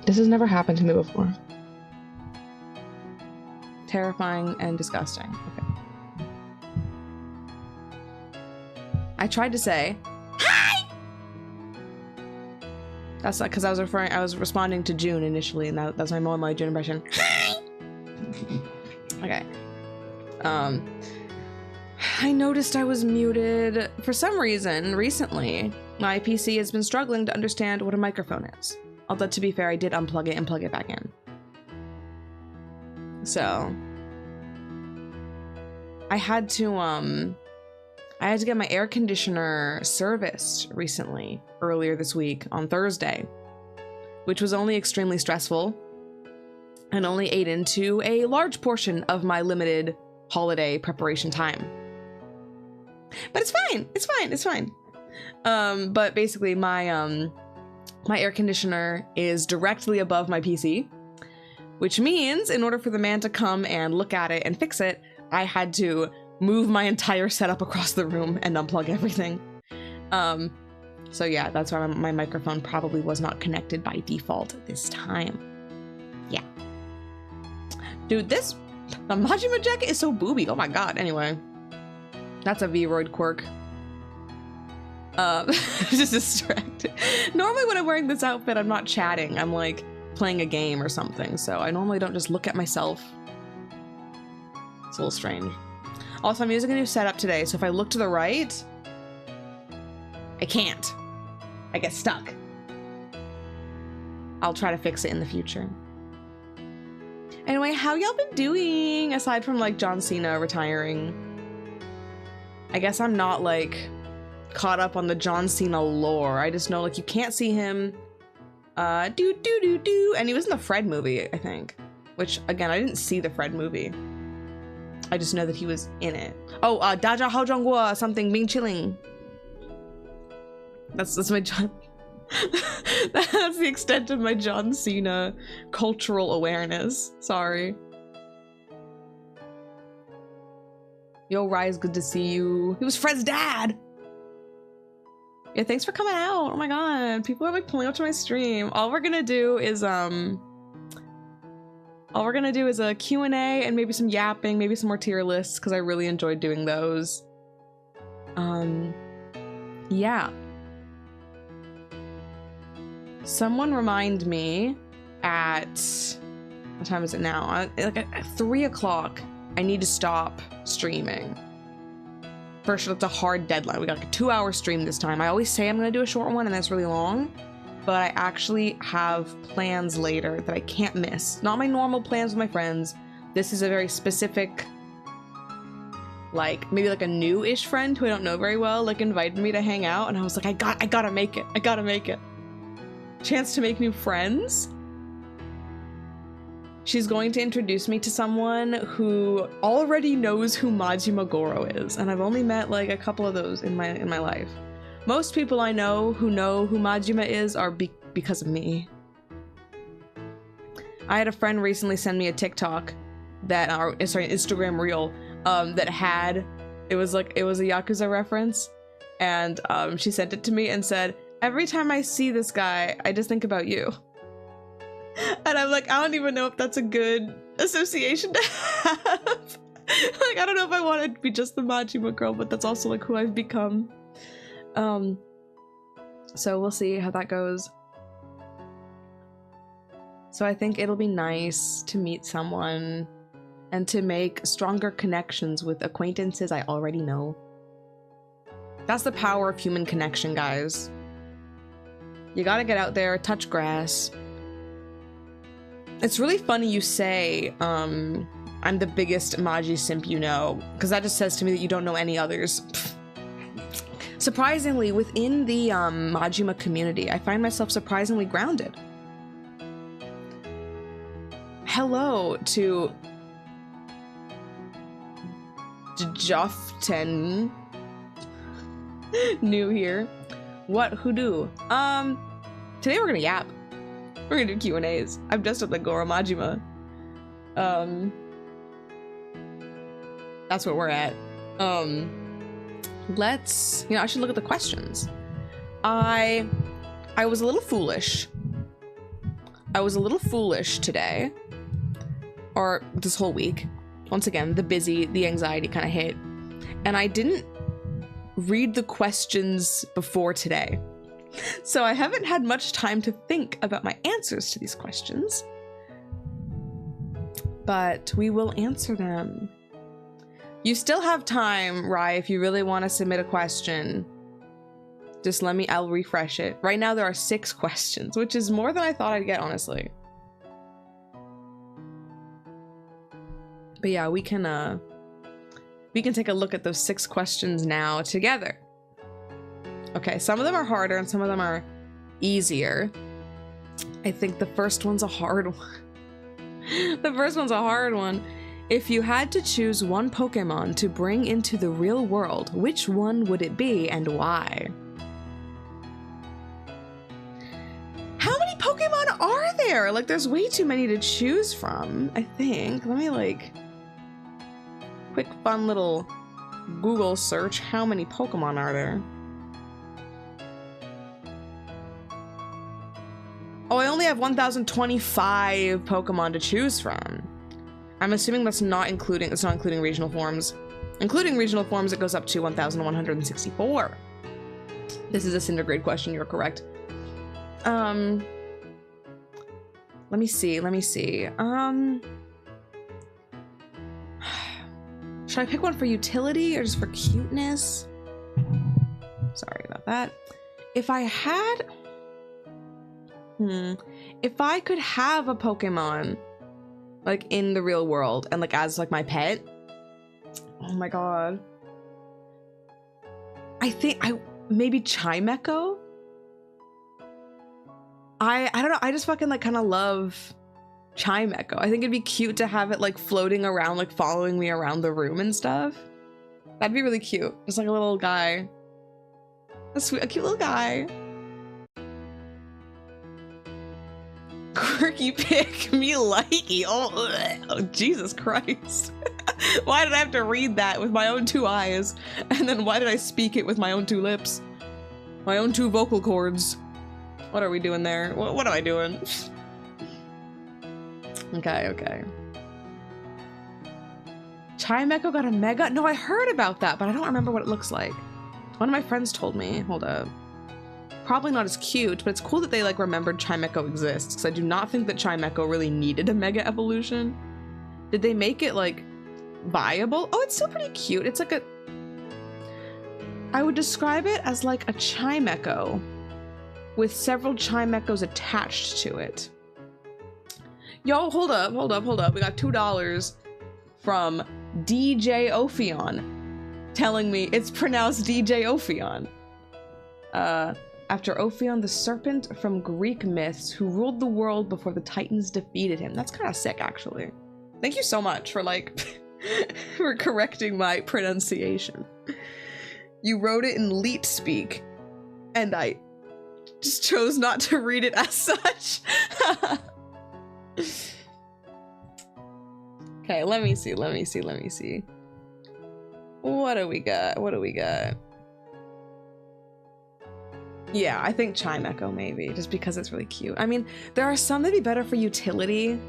This has never happened to me before. Terrifying and disgusting. Okay. I tried to say hi. That's like because I was responding to June initially, and that's my Momo June impression. Hi. Okay. I noticed I was muted for some reason recently. My PC has been struggling to understand what a microphone is. Although to be fair, I did unplug it and plug it back in. So I had to get my air conditioner serviced recently, earlier this week on Thursday, which was only extremely stressful and only ate into a large portion of my limited holiday preparation time. But it's fine. It's fine. It's fine. But basically my air conditioner is directly above my PC, which means in order for the man to come and look at it and fix it, I had to move my entire setup across the room and unplug everything. So yeah, that's why my microphone probably was not connected by default this time. Yeah. Dude, the Majima jacket is so booby. Oh my god. Anyway, that's a V-Roid quirk. Just distracted. Normally when I'm wearing this outfit, I'm not chatting. I'm like playing a game or something. So I normally don't just look at myself. It's a little strange. Also, I'm using a new setup today, so if I look to the right, I can't. I get stuck. I'll try to fix it in the future. Anyway, how y'all been doing? Aside from like John Cena retiring. I guess I'm not like caught up on the John Cena lore. I just know like you can't see him. And he was in the Fred movie, I think. Which again, I didn't see the Fred movie. I just know that he was in it. Oh, Daja Haojongguo, something Ming Chilling. That's my John. That's the extent of my John Cena cultural awareness. Sorry. Yo, Rise, good to see you. He was Fred's dad. Yeah, thanks for coming out. Oh my god, people are like pulling up to my stream. All we're gonna do is a Q&A and maybe some yapping, maybe some more tier lists, because I really enjoyed doing those. Yeah. Someone remind me at, what time is it now? Like at 3 o'clock, I need to stop streaming. First, it's a hard deadline. We got like a 2-hour stream this time. I always say I'm gonna do a short one and that's really long, but I actually have plans later that I can't miss. Not my normal plans with my friends. This is a very specific, like maybe like a new-ish friend who I don't know very well, like invited me to hang out, and I was like, I gotta make it. I gotta make it. Chance to make new friends. She's going to introduce me to someone who already knows who Majima Goro is, and I've only met like a couple of those in my life. Most people I know who Majima is are because of me. I had a friend recently send me a TikTok that, Instagram reel, that had, it was a Yakuza reference, and she sent it to me and said, every time I see this guy, I just think about you. And I'm like, I don't even know if that's a good association to have. Like, I don't know if I want to be just the Majima girl, but that's also like who I've become. So we'll see how that goes. So I think it'll be nice to meet someone and to make stronger connections with acquaintances I already know. That's the power of human connection, guys. You gotta get out there, touch grass. It's really funny you say, I'm the biggest Maji simp you know, because that just says to me that you don't know any others. Surprisingly, within the Majima community, I find myself surprisingly grounded. Hello to Joften, new here. What hoodoo? Today we're gonna yap. We're gonna do Q&As. I'm dressed up like Goro Majima. That's what we're at. Let's, I should look at the questions. I was a little foolish I was a little foolish today, or this whole week. Once again, the anxiety kind of hit, and I didn't read the questions before today. So I haven't had much time to think about my answers to these questions, but we will answer them. You still have time, Rye, if you really want to submit a question. Just let me, I'll refresh it. Right now there are 6 questions, which is more than I thought I'd get, honestly. But yeah, we can take a look at those 6 questions now together. Okay, some of them are harder and some of them are easier. I think the first one's a hard one. The first one's a hard one. If you had to choose one Pokemon to bring into the real world, which one would it be and why? How many Pokemon are there? Like, there's way too many to choose from, I think. Let me, like, quick fun little Google search. How many Pokemon are there? Oh, I only have 1,025 Pokemon to choose from. I'm assuming that's not including, it's not including regional forms. Including regional forms, it goes up to 1,164. This is a Cindergrade question, you're correct. Let me see. Should I pick one for utility or just for cuteness? Sorry about that. If I had... If I could have a Pokemon, like, in the real world and, like, as, like, my pet. Oh my god. I think maybe Chimecho? I don't know, I just fucking, like, kind of love Chimecho. I think it'd be cute to have it, like, floating around, like, following me around the room and stuff. That'd be really cute. Just like a little guy. A cute little guy. Quirky pick, me likey. Oh, Jesus Christ. Why did I have to read that with my own 2 eyes? And then why did I speak it with my own 2 lips? My own 2 vocal cords. What are we doing there? What am I doing? Okay. Chimecho got a mega? No, I heard about that, but I don't remember what it looks like. One of my friends told me. Hold up. Probably not as cute, but it's cool that they, like, remembered Chimecho exists, because I do not think that Chimecho really needed a mega evolution. Did they make it, like, viable? Oh, it's still pretty cute. It's like a... I would describe it as, like, a Chimecho with several Chimechos attached to it. Yo, hold up. We got $2 from DJ Ophion telling me it's pronounced DJ Ophion. After Ophion, the serpent from Greek myths who ruled the world before the Titans defeated him. That's kind of sick, actually. Thank you so much for, like, for correcting my pronunciation. You wrote it in Leet speak, and I just chose not to read it as such. Okay, let me see. What do we got? Yeah, I think Chimecho maybe, just because it's really cute. I mean, there are some that'd be better for utility.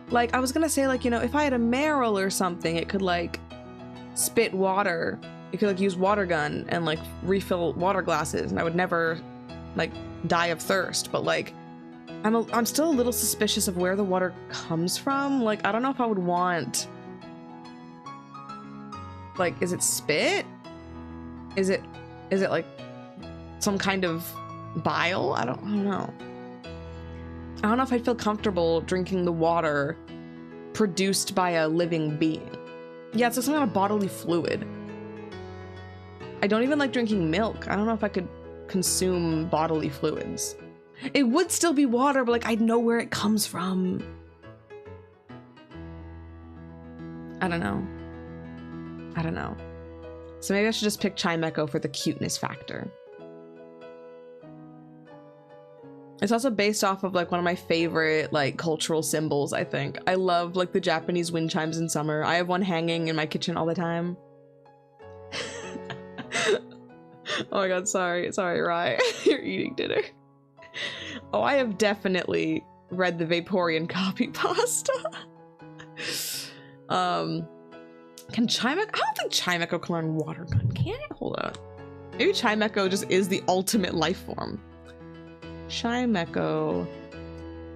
Like, I was gonna say, like, you know, if I had a Meryl or something, it could, like, spit water. It could, like, use water gun and, like, refill water glasses, and I would never, like, die of thirst. But, like, I'm still a little suspicious of where the water comes from. Like, I don't know if I would want... Like, is it spit? Is it like some kind of bile? I don't know. I don't know if I'd feel comfortable drinking the water produced by a living being. Yeah, it's like some kind of bodily fluid. I don't even like drinking milk. I don't know if I could consume bodily fluids. It would still be water, but, like, I'd know where it comes from. I don't know. So maybe I should just pick Chimecho for the cuteness factor. It's also based off of, like, one of my favorite, like, cultural symbols, I think. I love, like, the Japanese wind chimes in summer. I have one hanging in my kitchen all the time. Oh my god, sorry, Rye. You're eating dinner. Oh, I have definitely read the Vaporeon copy pasta. Can Chimecho? I don't think Chimecho can learn Water Gun, can it? Hold on. Maybe Chimecho just is the ultimate life form. Chimecho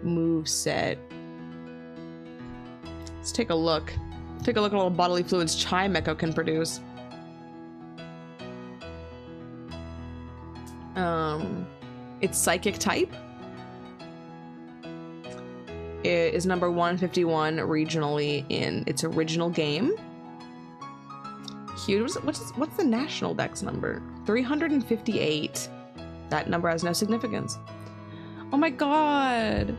moveset. Let's take a look. Take a look at all the bodily fluids Chimecho can produce. It's psychic type. It is number 151 regionally in its original game. Huge. What's the national dex number? 358. That number has no significance. Oh my god.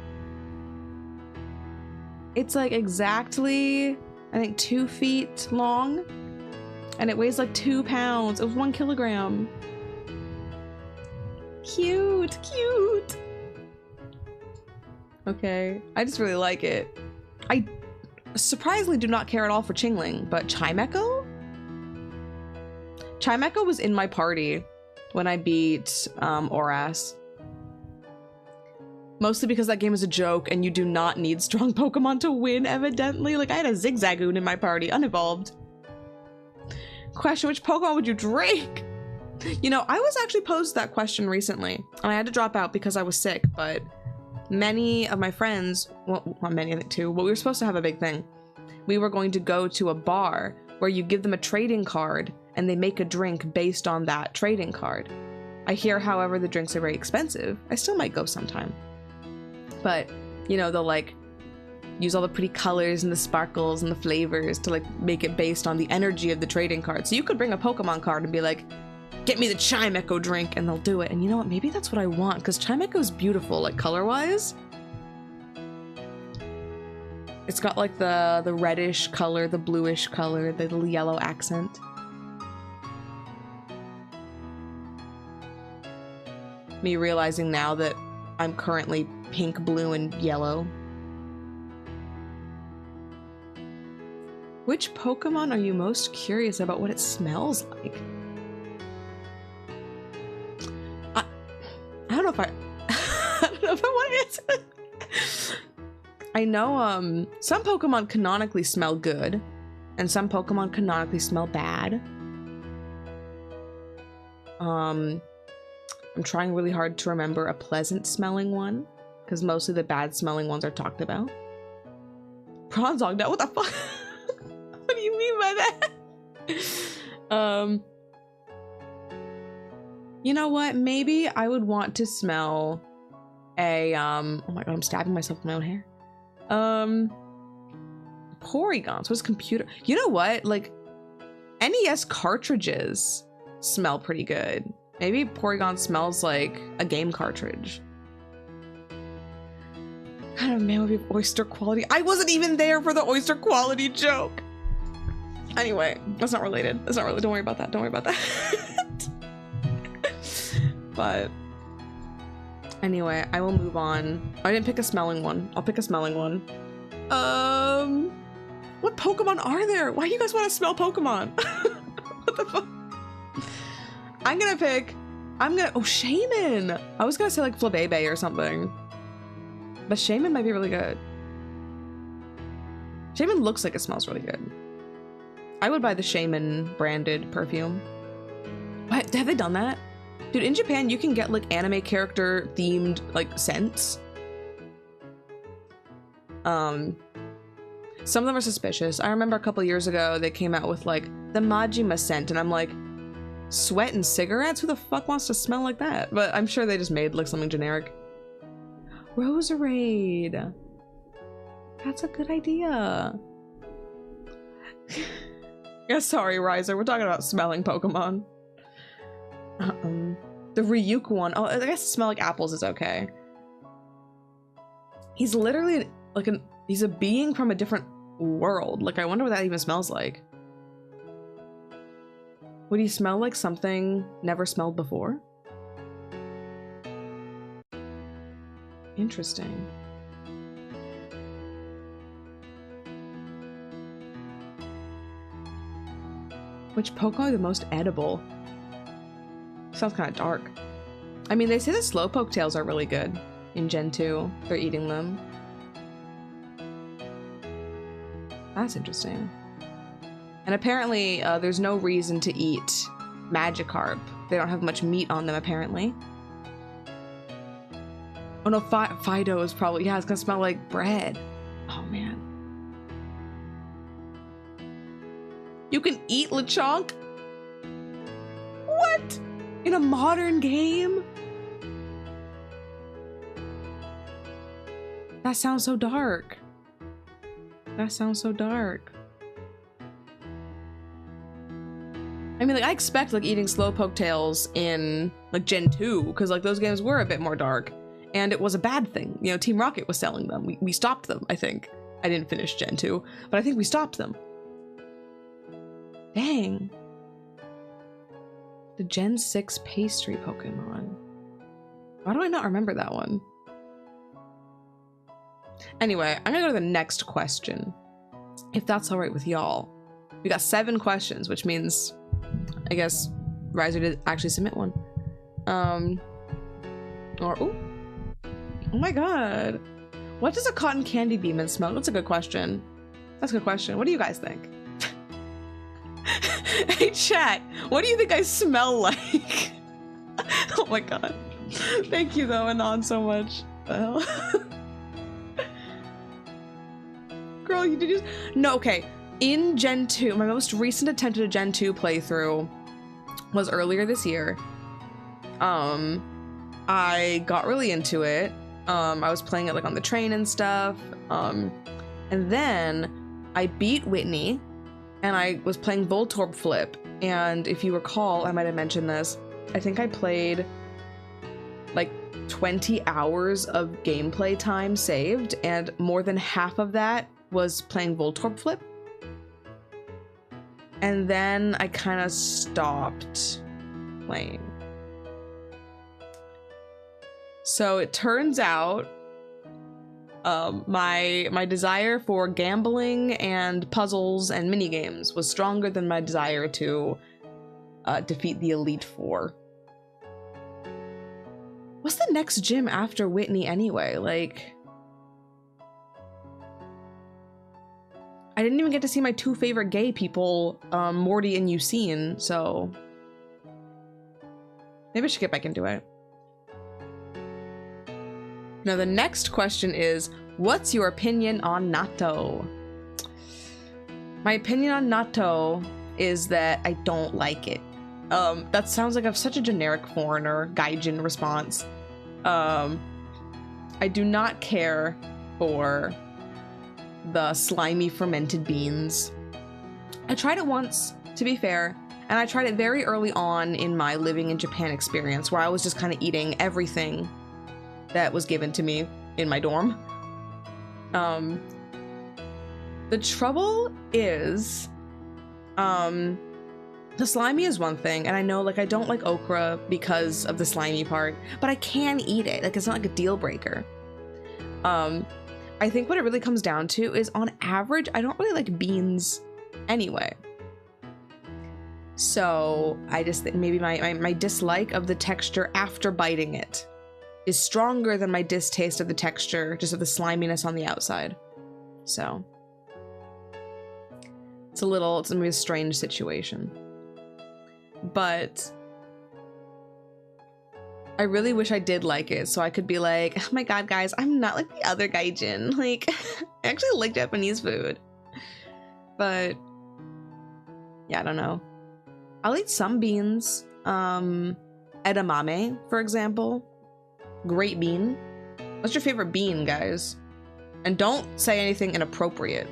It's like exactly, I think, 2 feet long. And it weighs like 2 pounds. It was 1 kilogram. Cute, cute. Okay, I just really like it. I surprisingly do not care at all for Chingling, but Chimecho? Chimecho was in my party when I beat Oras. Mostly because that game is a joke and you do not need strong Pokemon to win, evidently. Like, I had a Zigzagoon in my party, unevolved. Question, which Pokemon would you drink? You know, I was actually posed that question recently, and I had to drop out because I was sick, but many of my friends, well, not many, I think 2, but we were supposed to have a big thing. We were going to go to a bar where you give them a trading card and they make a drink based on that trading card. I hear, however, the drinks are very expensive. I still might go sometime. But, you know, they'll like use all the pretty colors and the sparkles and the flavors to like make it based on the energy of the trading card. So you could bring a Pokemon card and be like, get me the Chimecho drink, and they'll do it. And you know what? Maybe that's what I want, because Chimecho's beautiful, like color-wise. It's got like the reddish color, the bluish color, the little yellow accent. Me realizing now that I'm currently pink, blue, and yellow. Which Pokemon are you most curious about what it smells like? I don't know if I don't know if I want to answer that. I know some Pokemon canonically smell good and some Pokemon canonically smell bad. I'm trying really hard to remember a pleasant smelling one because mostly the bad smelling ones are talked about. Bronzong, what the fuck? What do you mean by that? You know what? Maybe I would want to smell a, oh my god, I'm stabbing myself with my own hair. Porygons, what's computer? You know what? Like, NES cartridges smell pretty good. Maybe Porygon smells like a game cartridge. What kind of man would be oyster quality? I wasn't even there for the oyster quality joke. Anyway, that's not related. That's not related. Don't worry about that. Don't worry about that. But anyway, I will move on. I didn't pick a smelling one. I'll pick a smelling one. What Pokemon are there? Why do you guys want to smell Pokemon? What the fuck? Oh, Shaman. I was gonna say like Flabébé or something. But Shaman might be really good. Shaman looks like it smells really good. I would buy the Shaman branded perfume. What? Have they done that? Dude, in Japan, you can get like anime character themed like scents. Some of them are suspicious. I remember a couple years ago, they came out with like the Majima scent, and I'm like, sweat and cigarettes? Who the fuck wants to smell like that? But I'm sure they just made like something generic. Roserade. That's a good idea. Yeah, sorry, Riser. We're talking about smelling Pokemon. The Ryuk one. Oh, I guess smell like apples is okay. He's literally like he's a being from a different world. Like, I wonder what that even smells like. Would he smell like something never smelled before? Interesting. Which Pokemon are the most edible? Sounds kind of dark. I mean, they say the Slowpoke tails are really good. in Gen 2. They're eating them. That's interesting. And apparently, there's no reason to eat Magikarp. They don't have much meat on them, apparently. Oh no, Fido is probably... Yeah, it's gonna smell like bread. Oh, man. You can eat Lechonk? What? In a modern game? That sounds so dark. That sounds so dark. I mean, like, I expect, like, eating Slowpoke tails in, like, Gen 2, because, like, those games were a bit more dark, and it was a bad thing. You know, Team Rocket was selling them. We stopped them, I think. I didn't finish Gen 2, but I think we stopped them. Dang. The Gen 6 pastry Pokemon. Why do I not remember that one? Anyway, I'm gonna go to the next question, if that's all right with y'all. We got 7 questions, which means, I guess, Riser did actually submit one. Oh my god. What does a cotton candy bean smell? That's a good question. That's a good question. What do you guys think? Hey chat, what do you think I smell like? Oh my god. Thank you though, Anon, so much. What the hell? Girl, you did just... No, okay. In Gen 2, my most recent attempt at a Gen 2 playthrough was earlier this year. I got really into it. I was playing it like on the train and stuff. And then I beat Whitney and I was playing Voltorb Flip. And if you recall, I might have mentioned this, I think I played like 20 hours of gameplay time saved, and more than half of that was playing Voltorb Flip. And then I kind of stopped playing. So it turns out my desire for gambling and puzzles and minigames was stronger than my desire to defeat the Elite Four. What's the next gym after Whitney anyway? Like, I didn't even get to see my 2 favorite gay people, Morty and Eusine, so maybe I should get back into it. Now the next question is, what's your opinion on natto? My opinion on natto is that I don't like it. That sounds like such a generic foreigner gaijin response. I do not care for the slimy fermented beans. I tried it once, to be fair, and I tried it very early on in my living in Japan experience, where I was just kind of eating everything that was given to me in my dorm. The trouble is, the slimy is one thing, and I know, like, I don't like okra because of the slimy part, but I can eat it. Like, it's not like a deal breaker. I think what it really comes down to is, on average, I don't really like beans anyway. So I just think maybe my dislike of the texture after biting it is stronger than my distaste of the texture, just of the sliminess on the outside. So it's maybe a strange situation. But I really wish I did like it, so I could be like, oh my god, guys, I'm not like the other gaijin. Like, I actually like Japanese food. But yeah, I don't know. I'll eat some beans. Edamame, for example. Great bean. What's your favorite bean, guys? And don't say anything inappropriate.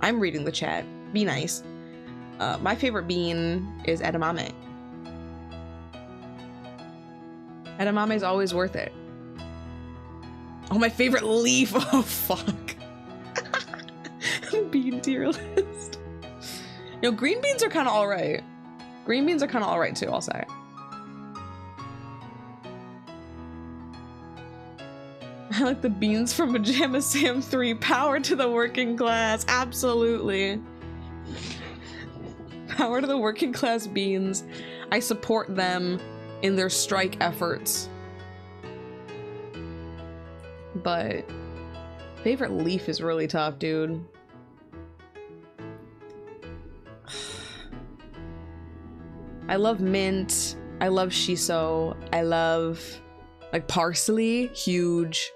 I'm reading the chat. Be nice. My favorite bean is edamame. Edamame is always worth it. Oh, my favorite leaf. Oh, fuck. Bean tier list. You know, green beans are kind of all right. Green beans are kind of all right too, I'll say. I like the beans from Pajama Sam 3. Power to the working class. Absolutely. Power to the working class beans. I support them in their strike efforts. but favorite leaf is really tough, dude. I love mint. I love shiso. I love like parsley. Huge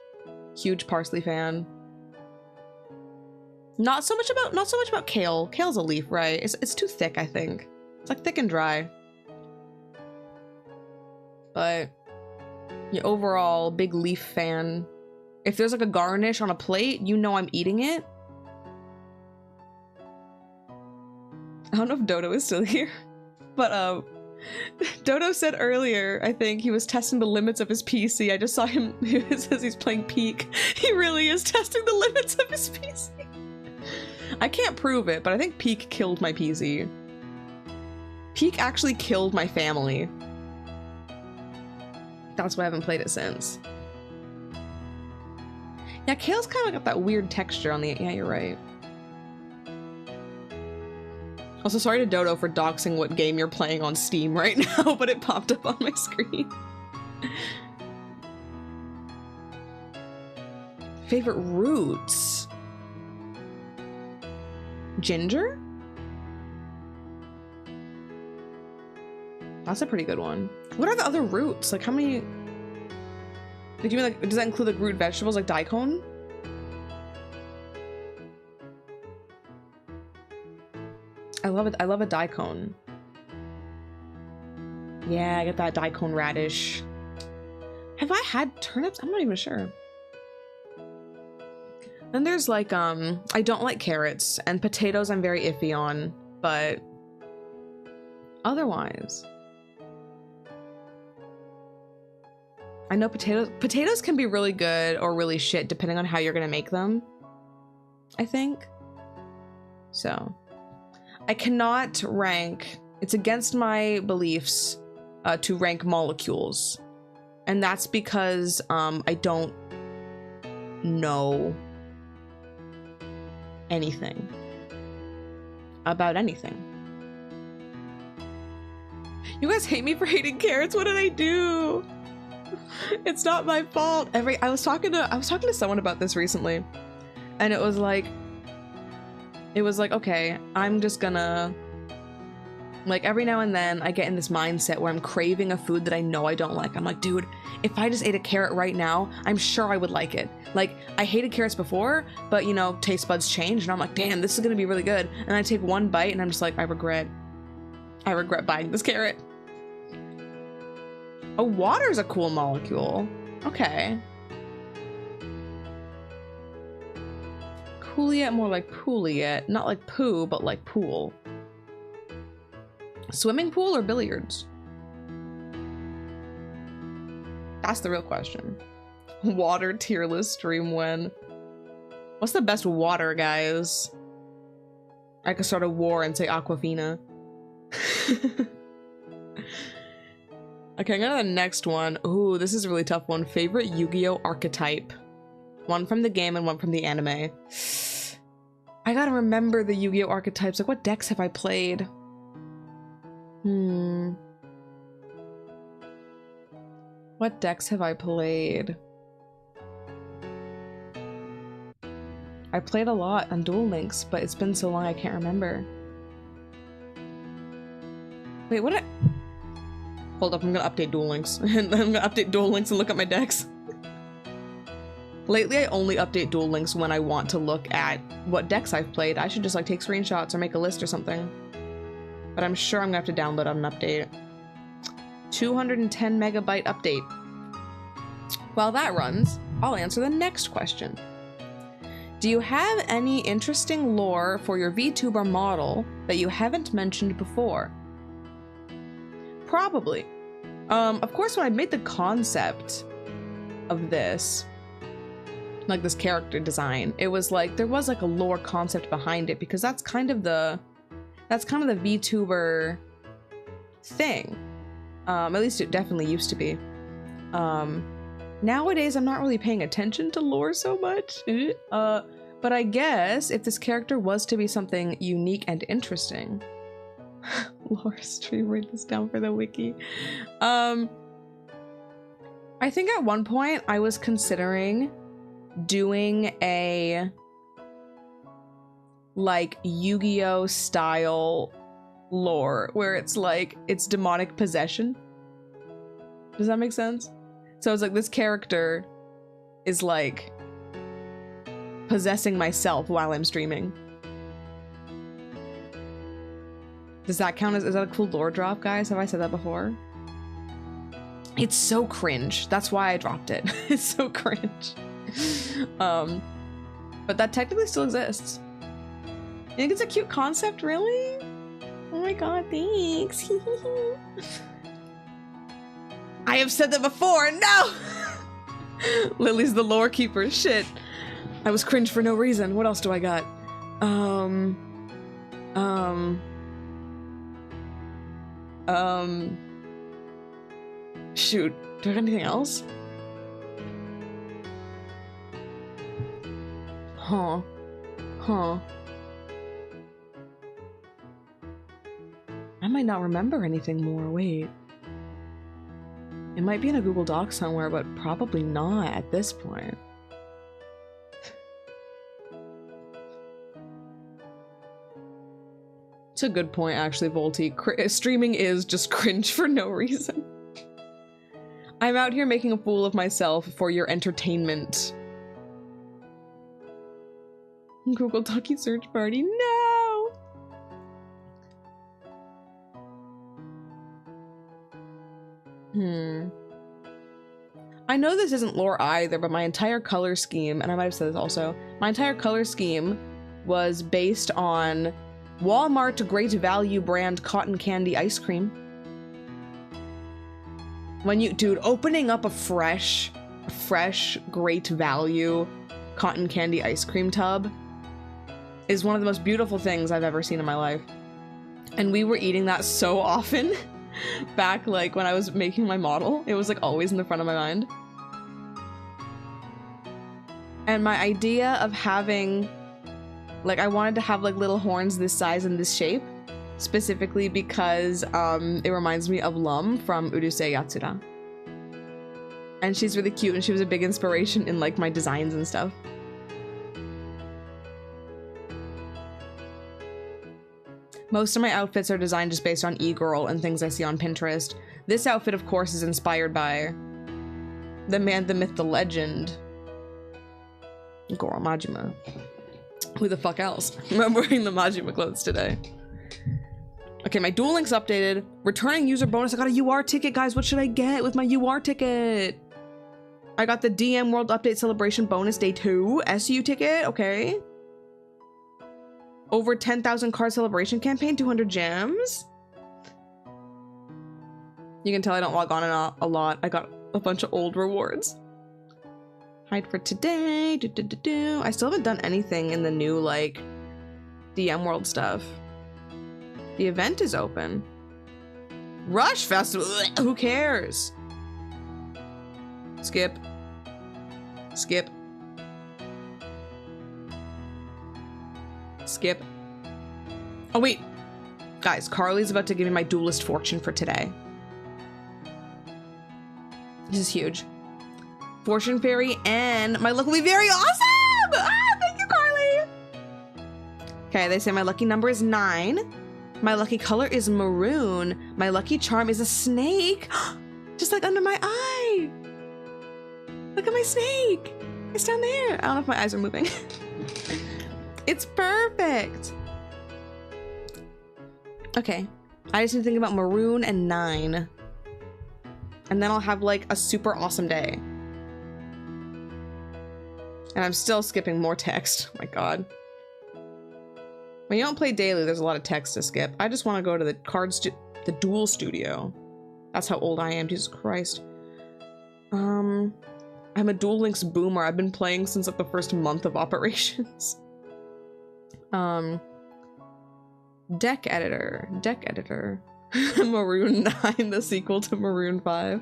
parsley fan. Not so much about kale. Kale's a leaf, right? It's too thick, I think. It's like thick and dry. But yeah, overall, big leaf fan. If there's like a garnish on a plate, you know I'm eating it. I don't know if Dodo is still here, but Dodo said earlier, I think he was testing the limits of his PC. I just saw him, it says he's playing Peak. He really is testing the limits of his PC. I can't prove it, but I think Peak killed my PC. Peak actually killed my family. That's why I haven't played it since. Yeah, kale's kind of got that weird texture on the... Yeah, you're right. Also, sorry to Dodo for doxing what game you're playing on Steam right now, but it popped up on my screen. Favorite roots? Ginger? That's a pretty good one. What are the other roots? Like, how many... Like, you mean, like, does that include, like, root vegetables, like daikon? I love it. I love a daikon. Yeah, I get that daikon radish. Have I had turnips? I'm not even sure. Then there's like, I don't like carrots, and potatoes I'm very iffy on, but otherwise. I know potatoes can be really good or really shit depending on how you're gonna make them, I think. So, I cannot rank, it's against my beliefs to rank molecules. And that's because I don't know anything about anything. You guys hate me for hating carrots. What did I do? It's not my fault. I was talking to someone about this recently, and it was like, okay, I'm just gonna, like, every now and then I get in this mindset where I'm craving a food that I know I don't like. I'm like, dude, if I just ate a carrot right now, I'm sure I would like it. Like, I hated carrots before, but you know, taste buds change, and I'm like, damn, this is gonna be really good. And I take one bite and I'm just like, I regret buying this carrot. Oh, water's a cool molecule. Okay. Cooliet, more like pooliet. Not like poo, but like pool. Swimming pool or billiards? That's the real question. Water tier list stream when? What's the best water, guys? I could start a war and say Aquafina. Okay, I'm going to the next one. Ooh, this is a really tough one. Favorite Yu-Gi-Oh archetype. One from the game and one from the anime. I gotta remember the Yu-Gi-Oh archetypes. Like, what decks have I played? What decks have I played? I played a lot on Duel Links, but it's been so long I can't remember. Wait, what? Hold up, I'm gonna update Duel Links. And I'm gonna update Duel Links and look at my decks. Lately, I only update Duel Links when I want to look at what decks I've played. I should just like take screenshots or make a list or something. But I'm sure I'm gonna have to download an update. 210 megabyte update. While that runs, I'll answer the next question. Do you have any interesting lore for your VTuber model that you haven't mentioned before? Probably. Of course, when I made the concept of this, like this character design, it was like, there was like a lore concept behind it, because that's kind of the VTuber thing. At least it definitely used to be. Nowadays, I'm not really paying attention to lore so much. But I guess if this character was to be something unique and interesting, lore stream, write this down for the wiki. I think at one point I was considering doing a like Yu-Gi-Oh style lore where it's like it's demonic possession. Does that make sense? So it's like this character is like possessing myself while I'm streaming. Does that count as, is that a cool lore drop, guys? Have I said that before? It's so cringe. That's why I dropped it. It's so cringe. But that technically still exists. You think it's a cute concept, really? Oh my god, thanks. I have said that before. No! Lily's the lore keeper. Shit. I was cringe for no reason. What else do I got? Shoot. Do I have anything else? Huh. I might not remember anything more. Wait. It might be in a Google Doc somewhere, but probably not at this point. It's a good point, actually, Volty. Streaming is just cringe for no reason. I'm out here making a fool of myself for your entertainment. Google Docky search party, no! I know this isn't lore either, but my entire color scheme, and I might have said this also, my entire color scheme was based on Walmart Great Value brand cotton candy ice cream. When you, dude, opening up a fresh Great Value cotton candy ice cream tub is one of the most beautiful things I've ever seen in my life. And we were eating that so often back like when I was making my model. It was like always in the front of my mind. And my idea of having, like, I wanted to have like little horns this size and this shape, specifically because it reminds me of Lum from Urusei Yatsura. And she's really cute and she was a big inspiration in like my designs and stuff. Most of my outfits are designed just based on e-girl and things I see on Pinterest. This outfit, of course, is inspired by the man, the myth, the legend, Goro Majima. Who the fuck else? I'm wearing the Majima clothes today. Okay, my Duel Links updated. Returning user bonus. I got a UR ticket, guys. What should I get with my UR ticket? I got the DM World Update Celebration bonus day 2. SU ticket, okay. Over 10,000 card celebration campaign, 200 gems. You can tell I don't log on a lot. I got a bunch of old rewards. Hide for today. I still haven't done anything in the new, like, DM World stuff. The event is open. Rush Festival. Ugh, who cares? Skip. Skip. Skip. Oh wait, guys, Carly's about to give me my duelist fortune for today. This is huge. Fortune fairy and my luck will be very awesome! Ah, thank you, Carly! Okay, they say my lucky number is 9. My lucky color is maroon. My lucky charm is a snake. Just like under my eye. Look at my snake. It's down there. I don't know if my eyes are moving. It's perfect. Okay, I just need to think about maroon and 9. And then I'll have like a super awesome day. And I'm still skipping more text. Oh my god. When you don't play daily, there's a lot of text to skip. I just want to go to the duel studio. That's how old I am, Jesus Christ. I'm a Duel Links boomer. I've been playing since like the first month of operations. Deck editor. Maroon 9, the sequel to Maroon 5.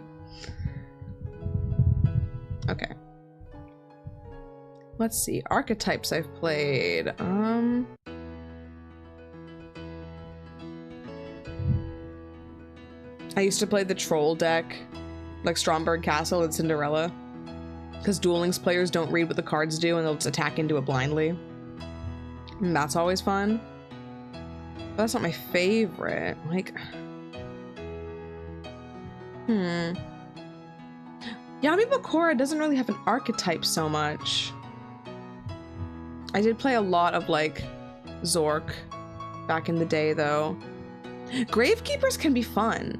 Okay. Let's see. Archetypes I've played. I used to play the troll deck, like Stromberg Castle and Cinderella. because Duel Links players don't read what the cards do and they'll just attack into it blindly. And that's always fun. But that's not my favorite. Like, Yami Bakura doesn't really have an archetype so much. I did play a lot of like Zork back in the day though. Gravekeepers can be fun,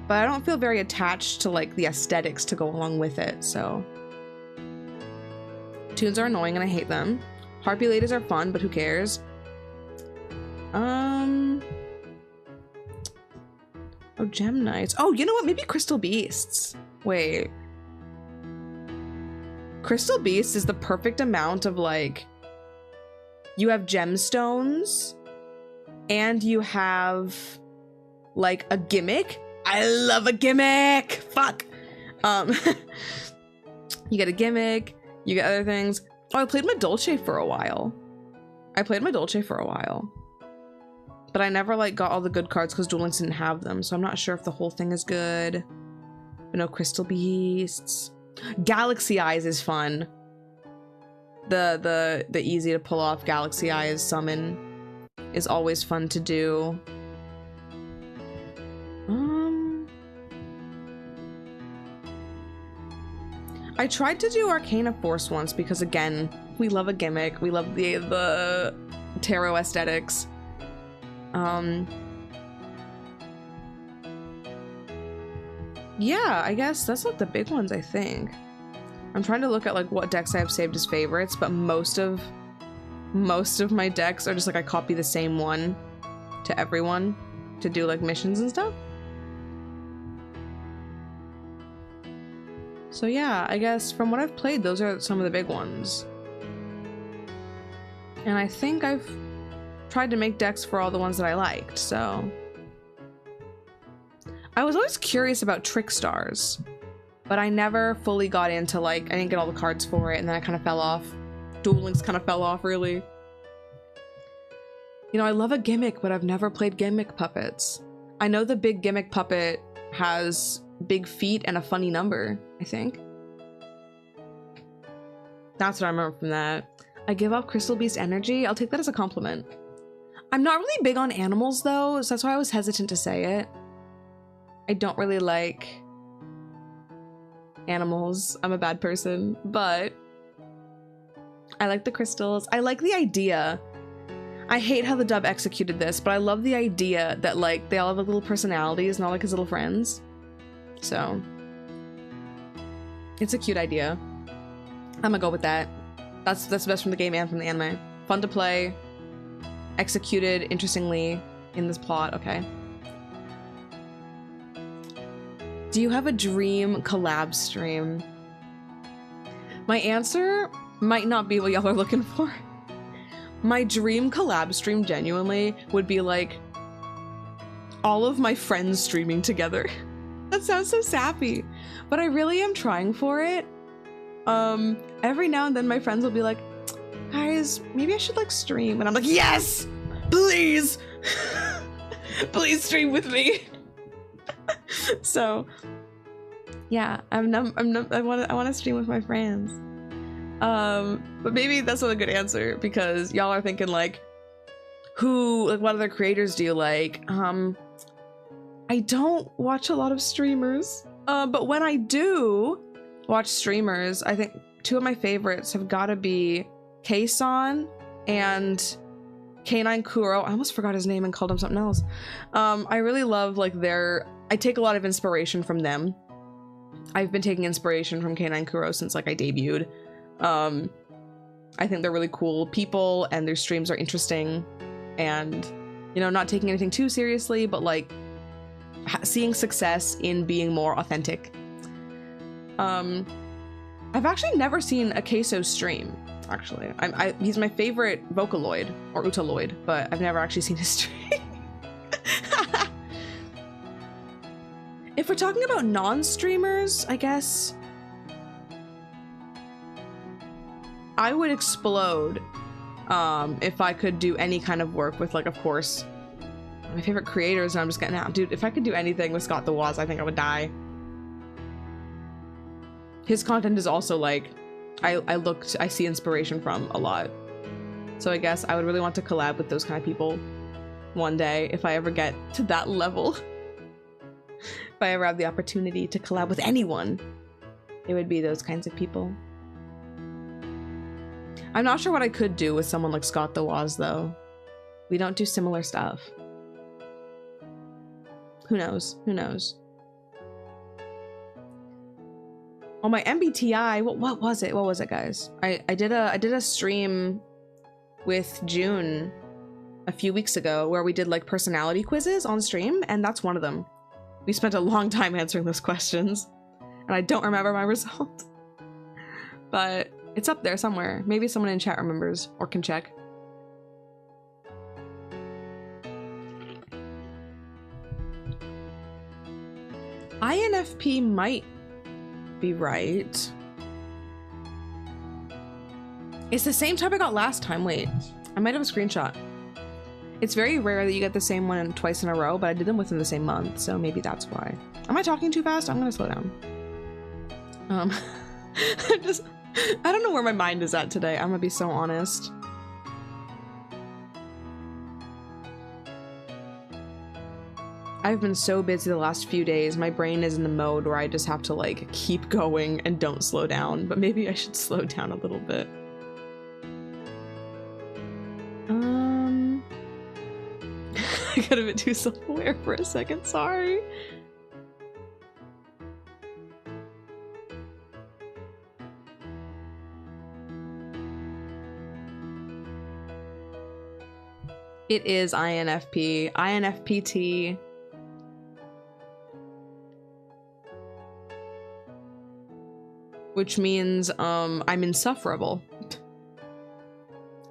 but I don't feel very attached to like the aesthetics to go along with it, so. Tunes are annoying and I hate them. Harpy ladies are fun, but who cares? Oh, Gem Knights. Oh, you know what? Maybe Crystal Beasts. Wait. Crystal Beasts is the perfect amount of like, you have gemstones and you have like a gimmick. I love a gimmick. Fuck. You get a gimmick, you get other things. Oh, I played my Dolce for a while. But I never like got all the good cards because Duel Links didn't have them, so I'm not sure if the whole thing is good. But no Crystal Beasts. Galaxy Eyes is fun. The easy to pull off Galaxy Eyes summon is always fun to do. I tried to do Arcana Force once because again, we love a gimmick. We love the tarot aesthetics. Yeah, I guess that's like the big ones, I think. I'm trying to look at like what decks I have saved as favorites, but most of my decks are just like I copy the same one to everyone to do like missions and stuff. So yeah, I guess from what I've played, those are some of the big ones. And I think I've tried to make decks for all the ones that I liked, so. I was always curious about Trick Stars, but I never fully got into like, I didn't get all the cards for it and then I kind of fell off. Duel Links kind of fell off really. You know, I love a gimmick, but I've never played gimmick puppets. I know the big gimmick puppet has big feet and a funny number, I think. That's what I remember from that. I give off Crystal Beast energy. I'll take that as a compliment. I'm not really big on animals though, so that's why I was hesitant to say it. I don't really like animals. I'm a bad person, but I like the crystals. I like the idea. I hate how the dub executed this, but I love the idea that like they all have like, little personalities and all like his little friends. So it's a cute idea. I'm gonna go with that. That's the best from the game and from the anime. Fun to play, executed interestingly in this plot. Okay. Do you have a dream collab stream? My answer might not be what y'all are looking for. My dream collab stream genuinely would be like all of my friends streaming together. That sounds so sappy, but I really am trying for it. Every now and then my friends will be like, guys, maybe I should like stream. And I'm like, yes, please, please stream with me. So yeah, I want to stream with my friends. But maybe that's not a good answer because y'all are thinking like, what other creators do you like? I don't watch a lot of streamers, but when I do watch streamers, I think two of my favorites have got to be K-san and K9 Kuro. I almost forgot his name and called him something else. I really love like I take a lot of inspiration from them. I've been taking inspiration from K9 Kuro since like I debuted. I think they're really cool people and their streams are interesting and, you know, not taking anything too seriously, but like seeing success in being more authentic. I've actually never seen a Queso stream, actually. He's my favorite Vocaloid, or Utaloid, but I've never actually seen his stream. If we're talking about non-streamers, I guess I would explode if I could do any kind of work with, like, of course, my favorite creators, and I'm just getting out. Dude, if I could do anything with Scott the Woz, I think I would die. His content is also, like, I see inspiration from a lot. So I guess I would really want to collab with those kind of people one day if I ever get to that level. If I ever have the opportunity to collab with anyone, it would be those kinds of people. I'm not sure what I could do with someone like Scott the Woz though. We don't do similar stuff. Who knows? Who knows? Oh, my MBTI, what was it? What was it, guys? I did a stream with June a few weeks ago where we did like personality quizzes on stream, and that's one of them. We spent a long time answering those questions, and I don't remember my result. But it's up there somewhere. Maybe someone in chat remembers or can check. INFP might be right. It's the same type I got last time. Wait, I might have a screenshot. It's very rare that you get the same one twice in a row, but I did them within the same month, so maybe that's why. Am I talking too fast? I'm gonna slow down. I don't know where my mind is at today. I'm gonna be so honest. I've been so busy the last few days. My brain is in the mode where I just have to like keep going and don't slow down, but maybe I should slow down a little bit. I got a bit too self-aware for a second, sorry. It is INFP. INFPT. Which means, I'm insufferable.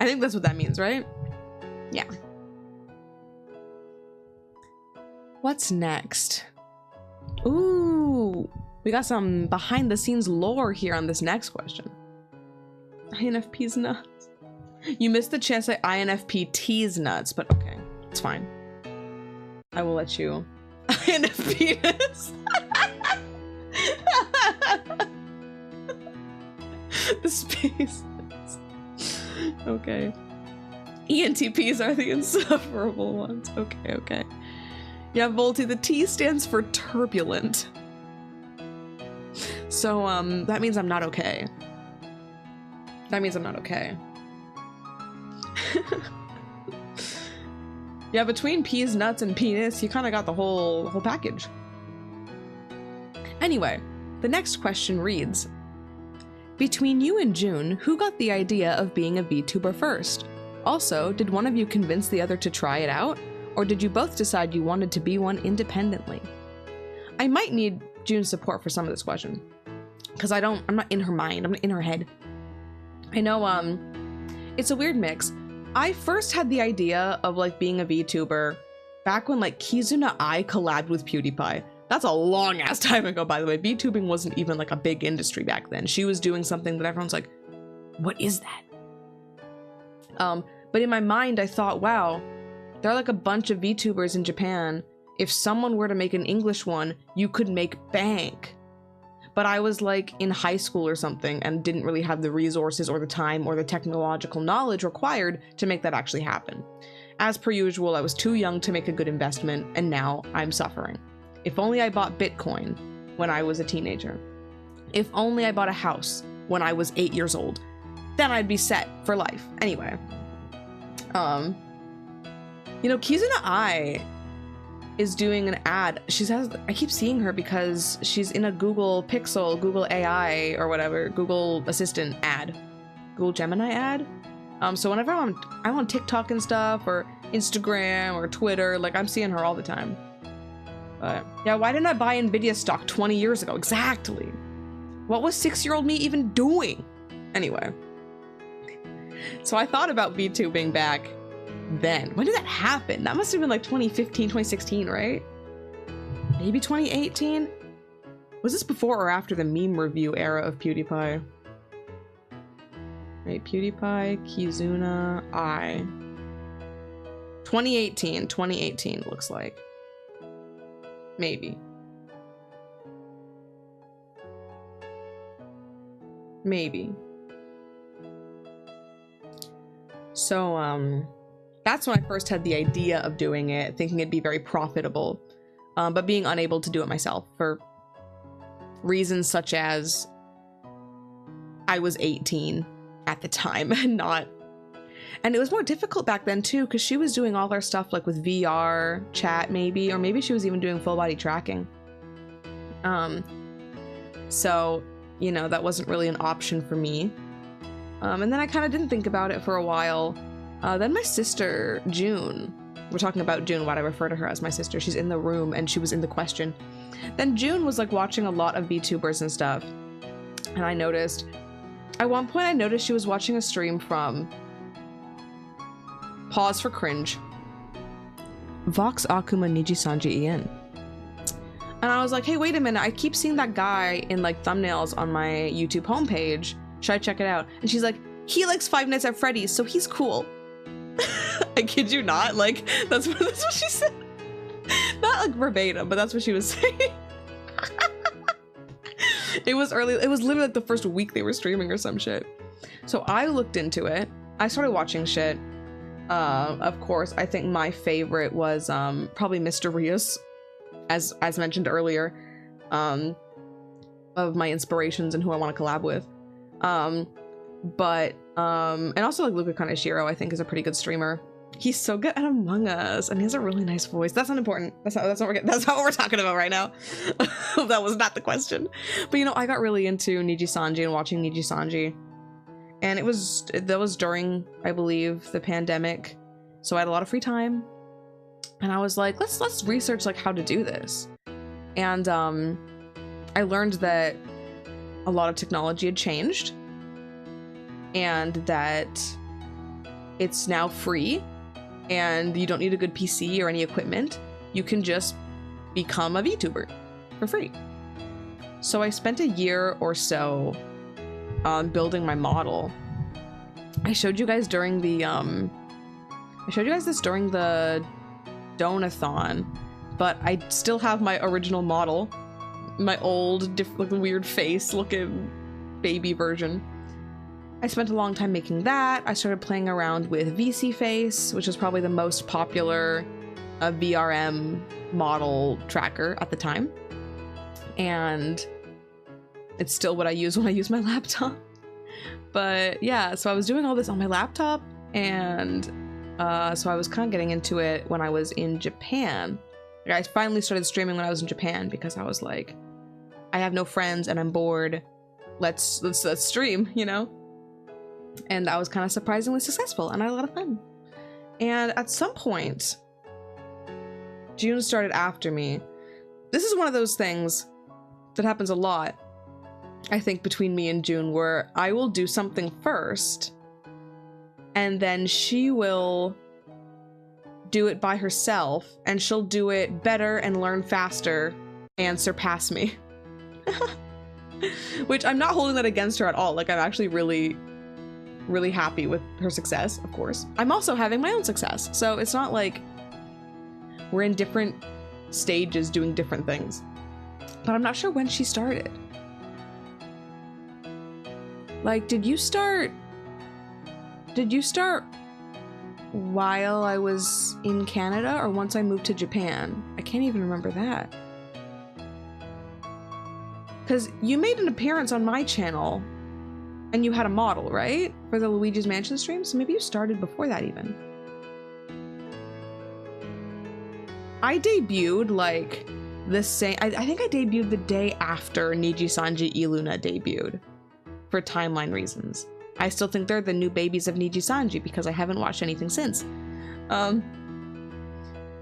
I think that's what that means, right? Yeah. What's next? Ooh, we got some behind the scenes lore here on this next question. INFP's nuts. You missed the chance at INFPT's nuts, but okay, it's fine. I will let you INFP this. The space. Okay. ENTPs are the insufferable ones. Okay, okay. Yeah, Volty, the T stands for turbulent. So, that means I'm not okay. That means I'm not okay. Yeah, between peas, nuts, and penis, you kind of got the whole package. Anyway, the next question reads, between you and June, who got the idea of being a VTuber first? Also, did one of you convince the other to try it out? Or did you both decide you wanted to be one independently? I might need June's support for some of this question, because I'm not in her mind, I'm in her head. I know, it's a weird mix. I first had the idea of like being a VTuber back when like Kizuna Ai collabed with PewDiePie. That's a long ass time ago, by the way. VTubing wasn't even like a big industry back then. She was doing something that everyone's like, what is that? But in my mind, I thought, wow, there are like a bunch of VTubers in Japan. If someone were to make an English one, you could make bank. But I was like in high school or something and didn't really have the resources or the time or the technological knowledge required to make that actually happen. As per usual, I was too young to make a good investment, and now I'm suffering. If only I bought Bitcoin when I was a teenager. If only I bought a house when I was 8 years old. Then I'd be set for life. Anyway. You know, Kizuna Ai is doing an ad. I keep seeing her because she's in a Google Pixel, Google AI or whatever, Google Assistant ad. Google Gemini ad. So whenever I'm on TikTok and stuff, or Instagram or Twitter, like I'm seeing her all the time. But yeah, why didn't I buy Nvidia stock 20 years ago? Exactly. What was 6-year-old me even doing? Anyway. So I thought about VTubing back then. When did that happen? That must have been like 2015, 2016, right? Maybe 2018? Was this before or after the meme review era of PewDiePie? Right, PewDiePie, Kizuna Ai. 2018 looks like. Maybe. Maybe. So that's when I first had the idea of doing it, thinking it'd be very profitable, but being unable to do it myself for reasons such as I was 18 at the time and it was more difficult back then too, because she was doing all her stuff like with VR chat maybe, or maybe she was even doing full body tracking. So, you know, that wasn't really an option for me. And then I kind of didn't think about it for a while. Then my sister, June, we're talking about June, what I refer to her as my sister. She's in the room and she was in the question. Then June was like watching a lot of VTubers and stuff. And I noticed, at one point I noticed she was watching a stream from, pause for cringe, Vox Akuma Niji Sanji Ian. And I was like, hey, wait a minute, I keep seeing that guy in like thumbnails on my YouTube homepage. Should I check it out? And she's like, he likes Five Nights at Freddy's, so he's cool. I kid you not, like, that's what she said. Not like verbatim, but that's what she was saying. It was literally like the first week they were streaming or some shit. So I looked into it. I started watching shit. Of course, I think my favorite was probably Mr. Rios, as mentioned earlier, of my inspirations and who I want to collab with. And also like Luca Kaneshiro, I think, is a pretty good streamer. He's so good at Among Us, and he has a really nice voice. That's not important. That's not what we're talking about right now. That was not the question. But you know, I got really into Niji Sanji and watching Niji Sanji, and that was during, I believe, the pandemic, so I had a lot of free time, and I was like, let's research like how to do this. And I learned that a lot of technology had changed, and that it's now free, and you don't need a good PC or any equipment. You can just become a VTuber for free. So I spent a year or so building my model. I showed you guys during the during the Donathon, but I still have my original model, my old like weird face looking baby version. I spent a long time making that. I started playing around with VC Face, which was probably the most popular VRM model tracker at the time. And it's still what I use when I use my laptop. But yeah, so I was doing all this on my laptop, and so I was kind of getting into it when I was in Japan. I finally started streaming when I was in Japan because I was like, I have no friends and I'm bored. Let's stream, you know? And that was kind of surprisingly successful, and I had a lot of fun. And at some point, June started after me. This is one of those things that happens a lot, I think, between me and June, where I will do something first, and then she will do it by herself, and she'll do it better and learn faster and surpass me. Which I'm not holding that against her at all. Like, I'm actually really happy with her success, of course. I'm also having my own success, so it's not like we're in different stages doing different things. But I'm not sure when she started. Like, did you start while I was in Canada or once I moved to Japan? I can't even remember that. Because you made an appearance on my channel and you had a model, right? For the Luigi's Mansion stream? So maybe you started before that even. I debuted like the same, I think I debuted the day after Niji Sanji Iluna debuted for timeline reasons. I still think they're the new babies of Niji Sanji because I haven't watched anything since. And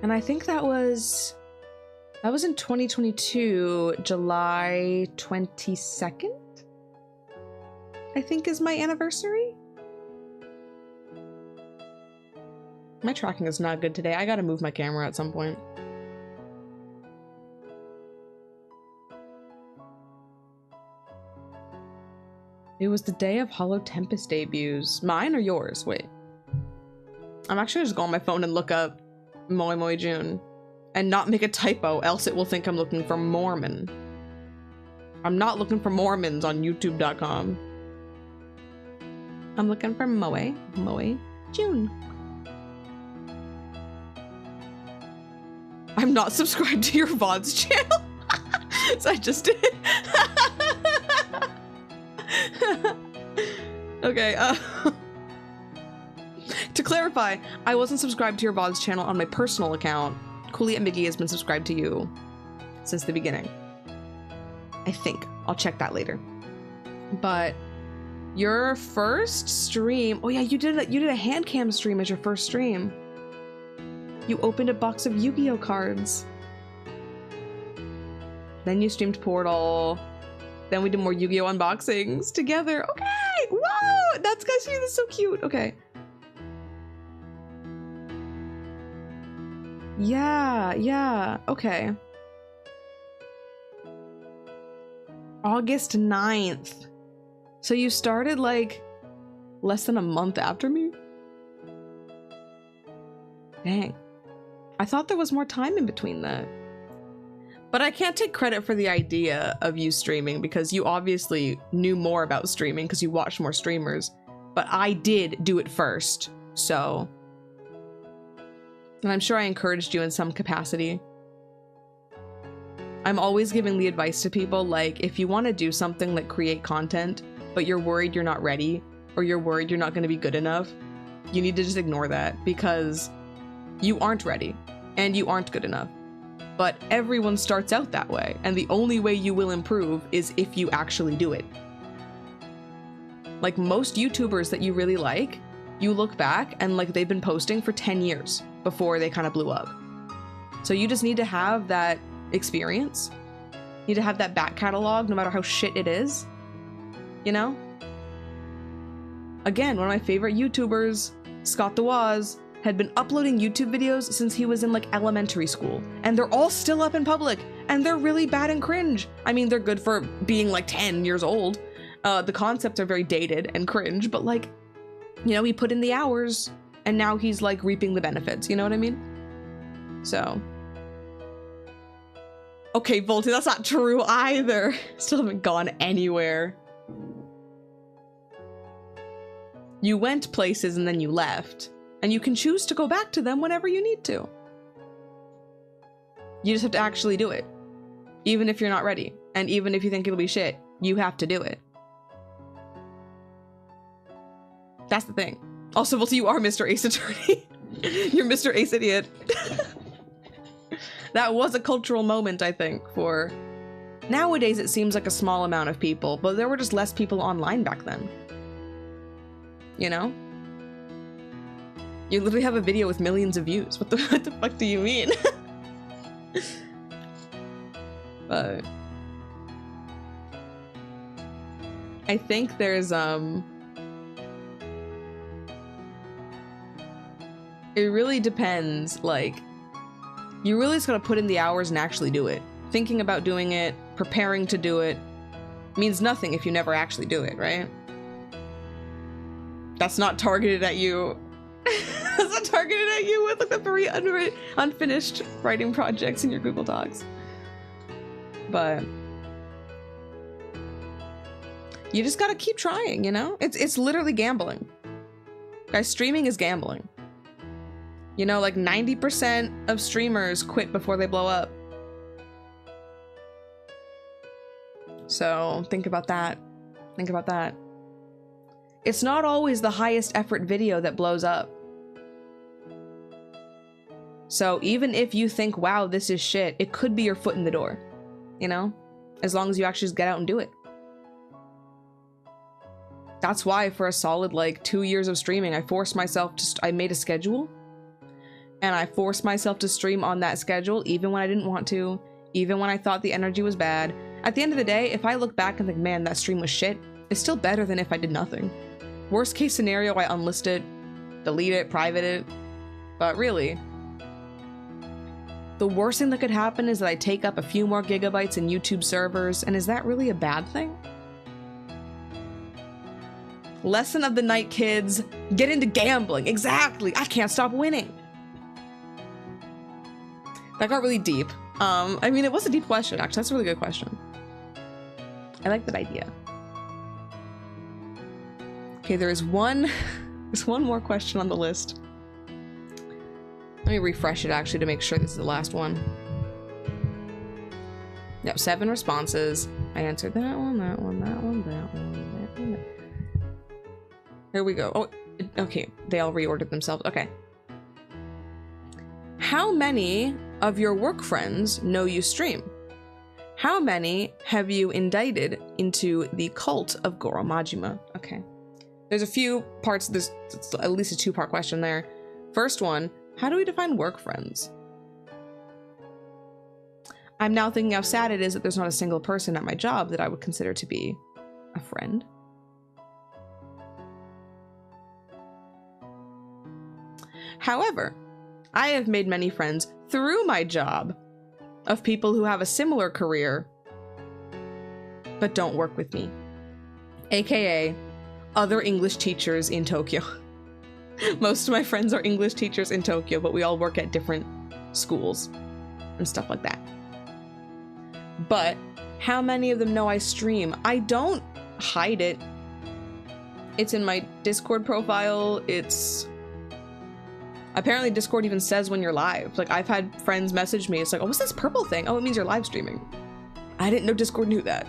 I think that was in 2022, July 22nd? I think is my anniversary. My tracking is not good today. I gotta move my camera at some point. It was the day of Hollow Tempest debuts. Mine or yours? Wait. I'm actually just going on my phone and look up Moi Moi June and not make a typo, else it will think I'm looking for Mormon. I'm not looking for Mormons on youtube.com. I'm looking for Moe June. I'm not subscribed to your VODs channel. So I just did. Okay, to clarify, I wasn't subscribed to your VODs channel on my personal account. Cooley and Miggy has been subscribed to you since the beginning. I think. I'll check that later. But your first stream, oh yeah, you did a hand cam stream as your first stream. You opened a box of Yu-Gi-Oh cards. Then you streamed Portal. Then we did more Yu-Gi-Oh unboxings together. Okay, whoa, that's so cute. Okay. Yeah, okay. August 9th. So you started like less than a month after me? Dang. I thought there was more time in between that. But I can't take credit for the idea of you streaming because you obviously knew more about streaming because you watched more streamers. But I did do it first, so. And I'm sure I encouraged you in some capacity. I'm always giving the advice to people, like, if you want to do something like create content, but you're worried you're not ready, or you're worried you're not going to be good enough, you need to just ignore that because you aren't ready and you aren't good enough. But everyone starts out that way, and the only way you will improve is if you actually do it. Like most YouTubers that you really like, you look back and like they've been posting for 10 years before they kind of blew up. So you just need to have that experience. You need to have that back catalog no matter how shit it is. You know? Again, one of my favorite YouTubers, Scott DeWaz, had been uploading YouTube videos since he was in like elementary school, and they're all still up in public, and they're really bad and cringe. I mean, they're good for being like 10 years old. The concepts are very dated and cringe, but like, you know, he put in the hours and now he's like reaping the benefits, you know what I mean? So. Okay, Volty, that's not true either. Still haven't gone anywhere. You went places and then you left. And you can choose to go back to them whenever you need to. You just have to actually do it. Even if you're not ready. And even if you think it'll be shit, you have to do it. That's the thing. Also, Volty, you are Mr. Ace Attorney. You're Mr. Ace Idiot. That was a cultural moment, I think, for... Nowadays, it seems like a small amount of people, but there were just less people online back then. You know? You literally have a video with millions of views. What the fuck do you mean? But... I think there's, it really depends, like... You really just gotta put in the hours and actually do it. Thinking about doing it, preparing to do it, means nothing if you never actually do it, right? That's not targeted at you. That's not targeted at you with like the 3 unfinished writing projects in your Google Docs. But you just gotta keep trying, you know? It's literally gambling. Guys, streaming is gambling. You know, like 90% of streamers quit before they blow up. So think about that. Think about that. It's not always the highest effort video that blows up. So even if you think, wow, this is shit, it could be your foot in the door, you know? As long as you actually just get out and do it. That's why for a solid like 2 years of streaming, I forced myself to, I made a schedule. And I forced myself to stream on that schedule, even when I didn't want to, even when I thought the energy was bad. At the end of the day, if I look back and think, man, that stream was shit, it's still better than if I did nothing. Worst case scenario, I unlist it, delete it, private it. But really, the worst thing that could happen is that I take up a few more gigabytes in YouTube servers, and is that really a bad thing? Lesson of the night, kids. Get into gambling. Exactly. I can't stop winning. That got really deep. I mean, it was a deep question, actually. That's a really good question. I like that idea. Okay, there's one There's one more question on the list. Let me refresh it actually to make sure this is the last one. Yep, 7 responses. I answered that one, that one, that one, that one, that one. Here we go. Oh, okay. They all reordered themselves. Okay. How many of your work friends know you stream? How many have you indicted into the cult of Goro Majima? Okay. There's a few parts. There's at least a 2-part question there. First one, how do we define work friends? I'm now thinking how sad it is that there's not a single person at my job that I would consider to be a friend. However, I have made many friends through my job of people who have a similar career but don't work with me, aka other English teachers in Tokyo. Most of my friends are English teachers in Tokyo, but we all work at different schools and stuff like that. But how many of them know I stream? I don't hide it. It's in my Discord profile. It's... Apparently Discord even says when you're live. Like, I've had friends message me. It's like, oh, what's this purple thing? Oh, it means you're live streaming. I didn't know Discord knew that.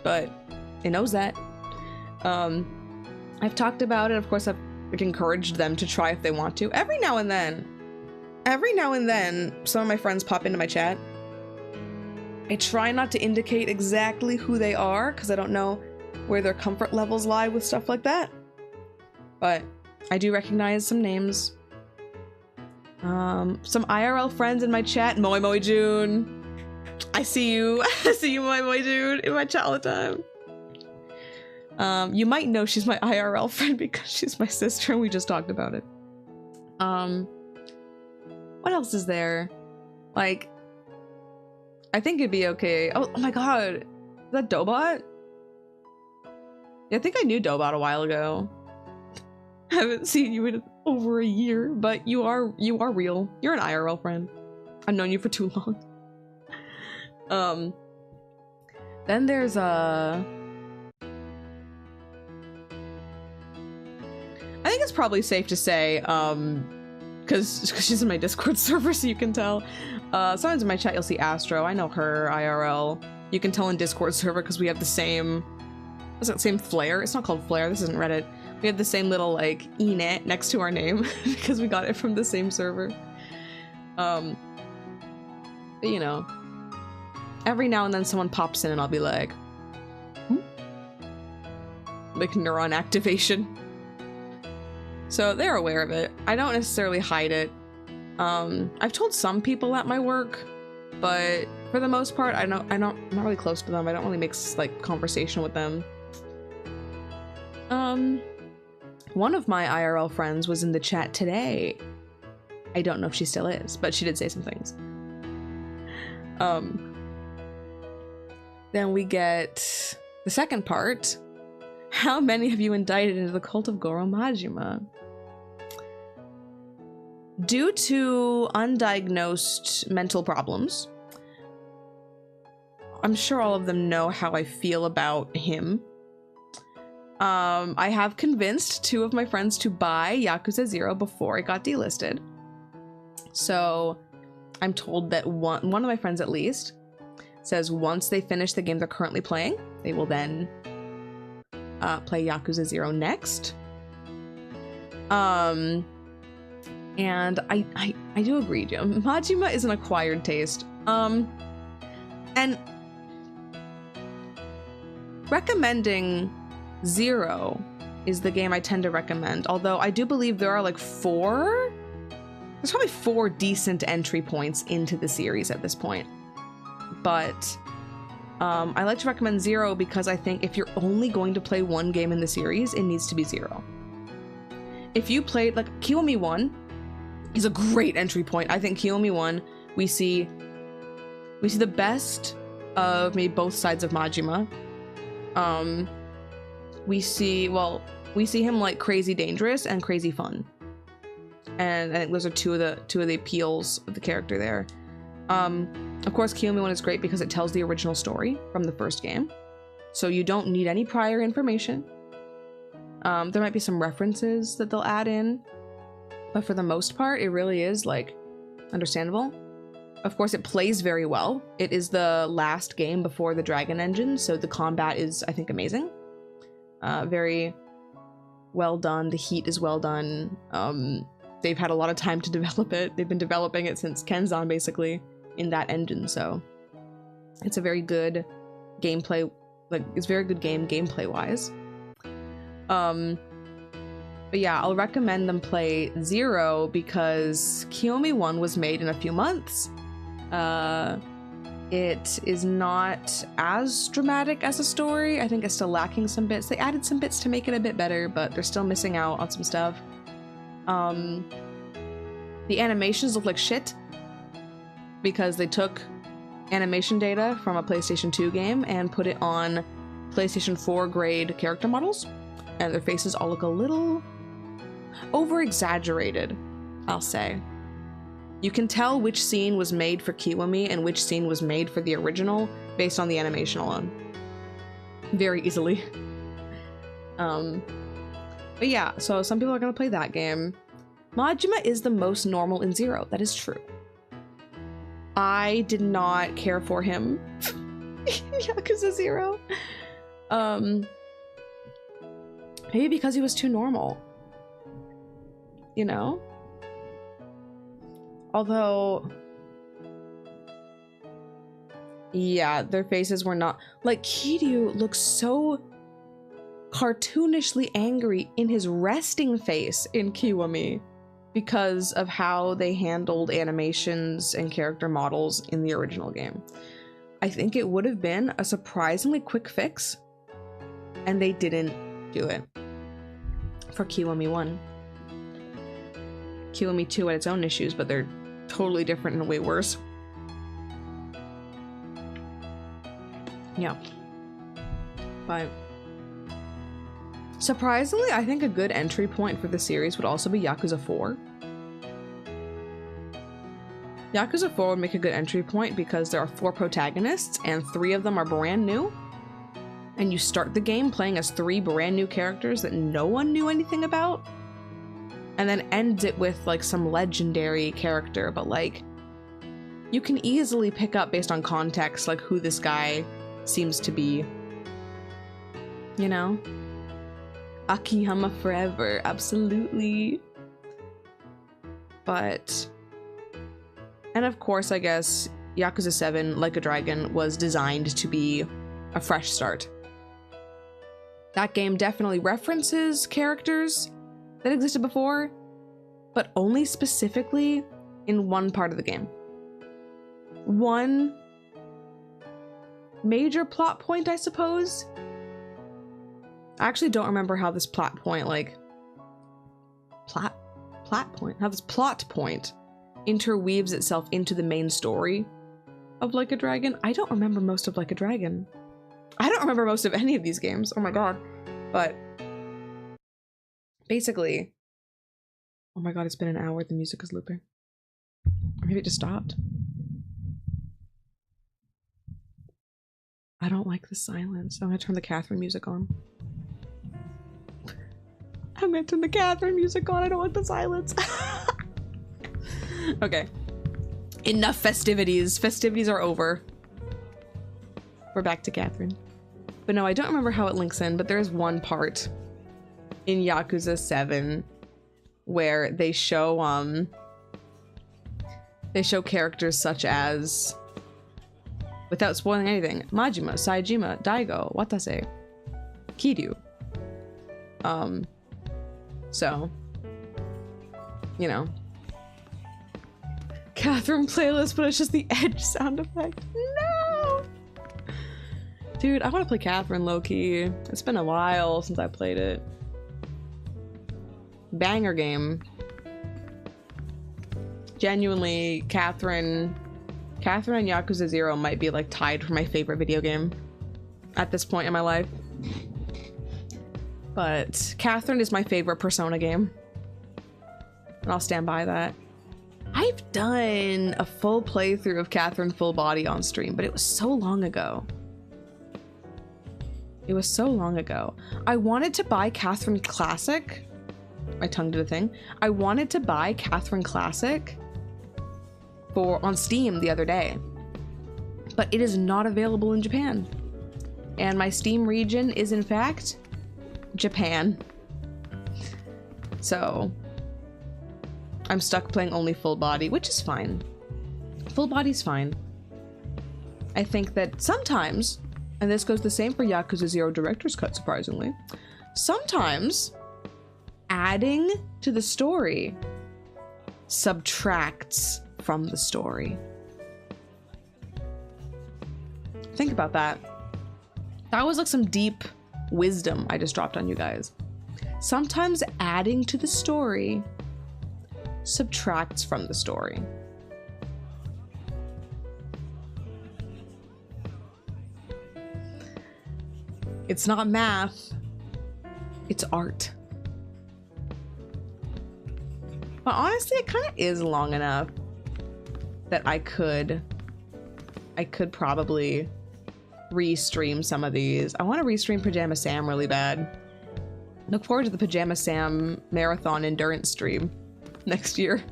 But it knows that. I've talked about it. Of course, I've encouraged them to try if they want to. Every now and then, some of my friends pop into my chat. I try not to indicate exactly who they are because I don't know where their comfort levels lie with stuff like that. But I do recognize some names. Some IRL friends in my chat. Moi Moi June. I see you. I see you, Moi Moi June, in my chat all the time. You might know she's my IRL friend because she's my sister and we just talked about it. What else is there? Like, I think it'd be okay. Oh my god. Is that Dobot? Yeah, I think I knew Dobot a while ago. Haven't seen you in over a year, but you are real. You're an IRL friend. I've known you for too long. Then there's I think it's probably safe to say, because she's in my Discord server, so you can tell. Sometimes in my chat you'll see Astro. I know her IRL. You can tell in Discord server because we have the same, what's that, same flair? It's not called flair. This isn't Reddit. We have the same little like enet next to our name because we got it from the same server. But you know, every now and then someone pops in and I'll be like, like neuron activation. So they're aware of it. I don't necessarily hide it. I've told some people at my work, but for the most part, I'm not really close to them. I don't really mix like conversation with them. One of my IRL friends was in the chat today. I don't know if she still is, but she did say some things. Then we get the second part. How many have you indicted into the cult of Goro Majima? Due to undiagnosed mental problems, I'm sure all of them know how I feel about him. I have convinced 2 of my friends to buy Yakuza 0 before it got delisted. So I'm told that one of my friends at least says once they finish the game they're currently playing, they will then play Yakuza 0 next. And I do agree, Jim. Majima is an acquired taste. And recommending 0 is the game I tend to recommend, although I do believe there are like there's probably 4 decent entry points into the series at this point. But I like to recommend 0 because I think if you're only going to play one game in the series, it needs to be 0. If you played, like, Kiyomi 1 is a great entry point. I think Kiyomi 1, we see the best of maybe both sides of Majima. We see him like crazy dangerous and crazy fun. And I think those are two of the appeals of the character there. Of course, Kiyomi 1 is great because it tells the original story from the first game. So you don't need any prior information. There might be some references that they'll add in, but for the most part, it really is like understandable. Of course, it plays very well. It is the last game before the Dragon Engine, so the combat is, I think, amazing. Very well done. The heat is well done. They've had a lot of time to develop it. They've been developing it since Kenzan, basically, in that engine, so it's a very good gameplay, like, it's a very good game gameplay-wise. But yeah, I'll recommend them play 0 because Kiyomi 1 was made in a few months. It is not as dramatic as a story. I think it's still lacking some bits. They added some bits to make it a bit better, but they're still missing out on some stuff. The animations look like shit because they took animation data from a PlayStation 2 game and put it on PlayStation 4 grade character models, and their faces all look a little over-exaggerated, I'll say. You can tell which scene was made for Kiwami and which scene was made for the original based on the animation alone. Very easily. But yeah, so some people are gonna play that game. Majima is the most normal in 0, that is true. I did not care for him in Yakuza 0. Maybe because he was too normal. You know? Although, yeah, their faces were not... Like, Kiryu looks so cartoonishly angry in his resting face in Kiwami because of how they handled animations and character models in the original game. I think it would have been a surprisingly quick fix, and they didn't do it for Kiwami 1. Kiwami 2 had its own issues, but they're totally different and way worse. Yeah. But surprisingly, I think a good entry point for the series would also be Yakuza 4. Yakuza 4 would make a good entry point because there are 4 protagonists and 3 of them are brand new. And you start the game playing as 3 brand new characters that no one knew anything about. And then ends it with like some legendary character, but like you can easily pick up based on context like who this guy seems to be. You know? Akiyama forever, absolutely. But, and of course, I guess Yakuza 7, Like a Dragon, was designed to be a fresh start. That game definitely references characters that existed before, but only specifically in one part of the game. One major plot point, I suppose. I actually don't remember how this plot point, like, how this plot point interweaves itself into the main story of Like a Dragon. I don't remember most of Like a Dragon. I don't remember most of any of these games. Oh my god. But basically, oh my god, it's been an hour, the music is looping. Or maybe it just stopped. I don't like the silence. I'm gonna turn the Catherine music on. I'm gonna turn the Catherine music on. I don't want the silence. Okay. Enough festivities. Festivities are over. We're back to Catherine. But no, I don't remember how it links in, but there is one part in Yakuza 7 where they show characters such as, without spoiling anything, Majima, Saejima, Daigo, Watase, Kiryu. So, you know. Catherine playlist, but it's just the Edge sound effect. No! Dude, I want to play Catherine low-key. It's been a while since I played it. Banger game. Genuinely, Catherine and Yakuza 0 might be like tied for my favorite video game at this point in my life. But Catherine is my favorite Persona game. And I'll stand by that. I've done a full playthrough of Catherine full body on stream, but it was so long ago. It was so long ago. I wanted to buy Catherine Classic. My tongue did a thing. I wanted to buy Catherine Classic on Steam the other day, but it is not available in Japan. And my Steam region is in fact Japan. So I'm stuck playing only full body, which is fine. Full body's fine. I think that sometimes, and this goes the same for Yakuza 0 Director's Cut, surprisingly, sometimes adding to the story subtracts from the story. Think about that. That was like some deep wisdom I just dropped on you guys. Sometimes adding to the story subtracts from the story. It's not math, it's art. But honestly, it kind of is long enough that I could probably re-stream some of these. I want to re-stream Pajama Sam really bad. Look forward to the Pajama Sam marathon endurance stream next year.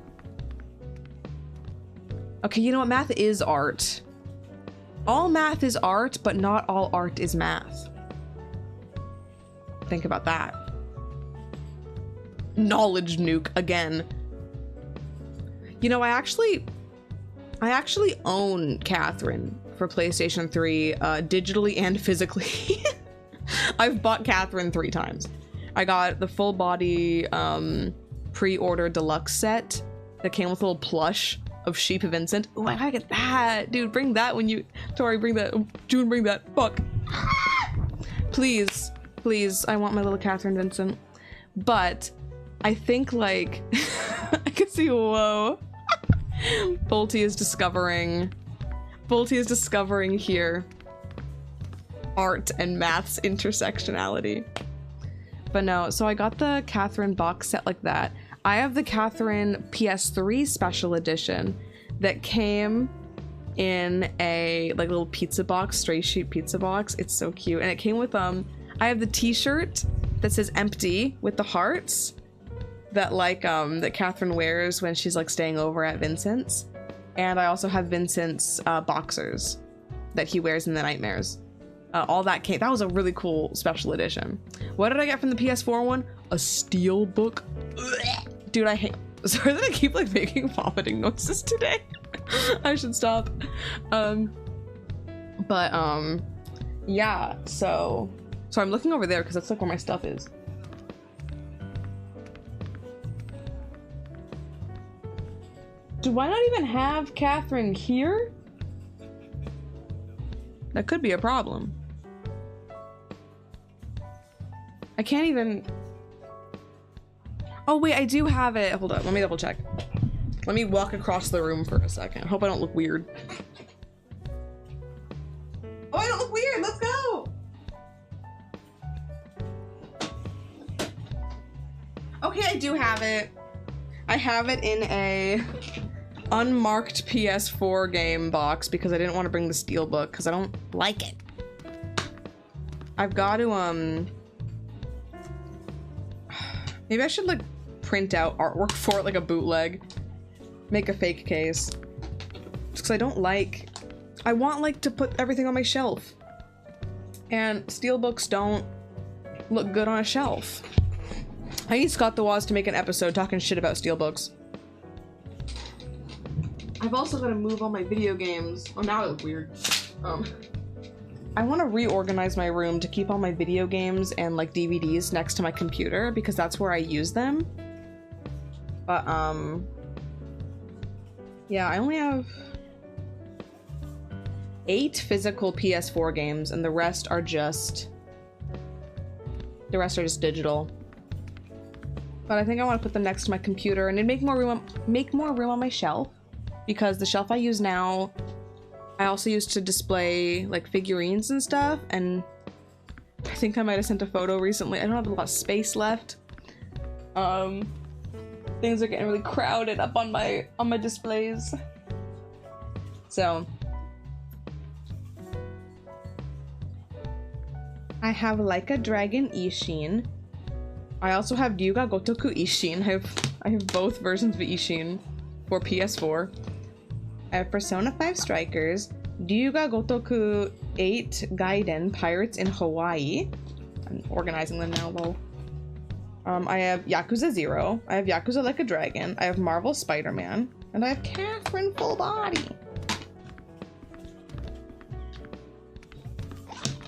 Okay, you know what? Math is art. All math is art, but not all art is math. Think about that. Knowledge nuke again. You know, I actually own Catherine for PlayStation 3, digitally and physically. I've bought Catherine 3 times. I got the full body pre-order deluxe set that came with a little plush of Sheep Vincent. Oh, I gotta get that. Dude, bring that when you... Tori, bring that. June, bring that. Fuck. Please. Please, I want my little Catherine Vincent. But I think, like... I can see... Whoa. Bolty is discovering here art and math's intersectionality. But no, so I got the Catherine box set like that. I have the Catherine PS3 special edition that came in a like little pizza box, stray sheet pizza box. It's so cute. And it came with I have the t-shirt that says empty with the hearts that like that Catherine wears when she's like staying over at Vincent's. And I also have Vincent's boxers that he wears in the nightmares. All that came. That was a really cool special edition. What did I get from the PS4 one? A steel book. Dude, I hate. Sorry that I keep like making vomiting noises today. I should stop. Yeah. So I'm looking over there because that's like where my stuff is. Do I not even have Catherine here? That could be a problem. I can't even... Oh wait, I do have it. Hold on, let me double check. Let me walk across the room for a second. Hope I don't look weird. Oh, I don't look weird, let's go! Okay, I do have it. I have it in a unmarked PS4 game box because I didn't want to bring the steelbook because I don't like it. I've got to maybe I should like print out artwork for it, like a bootleg, make a fake case, just because I don't like, I want like to put everything on my shelf, and steelbooks don't look good on a shelf. I need Scott the Woz to make an episode talking shit about steelbooks. I've also got to move all my video games. Oh, now I look weird. I want to reorganize my room to keep all my video games and like DVDs next to my computer because that's where I use them. But yeah, I only have 8 physical PS4 games and the rest are just digital. But I think I want to put them next to my computer and it'd make more room on my shelf, because the shelf I use now, I also used to display like figurines and stuff, and I think I might have sent a photo recently. I don't have a lot of space left. Things are getting really crowded up on my displays. So I have Like a Dragon Ishin. I also have Ryuga Gotoku Ishin. I have both versions of Ishin for PS4. I have Persona 5 Strikers, Ryuga Gotoku 8 Gaiden Pirates in Hawaii. I'm organizing them now, lol. I have Yakuza 0. I have Yakuza Like a Dragon. I have Marvel Spider-Man. And I have Catherine Full Body.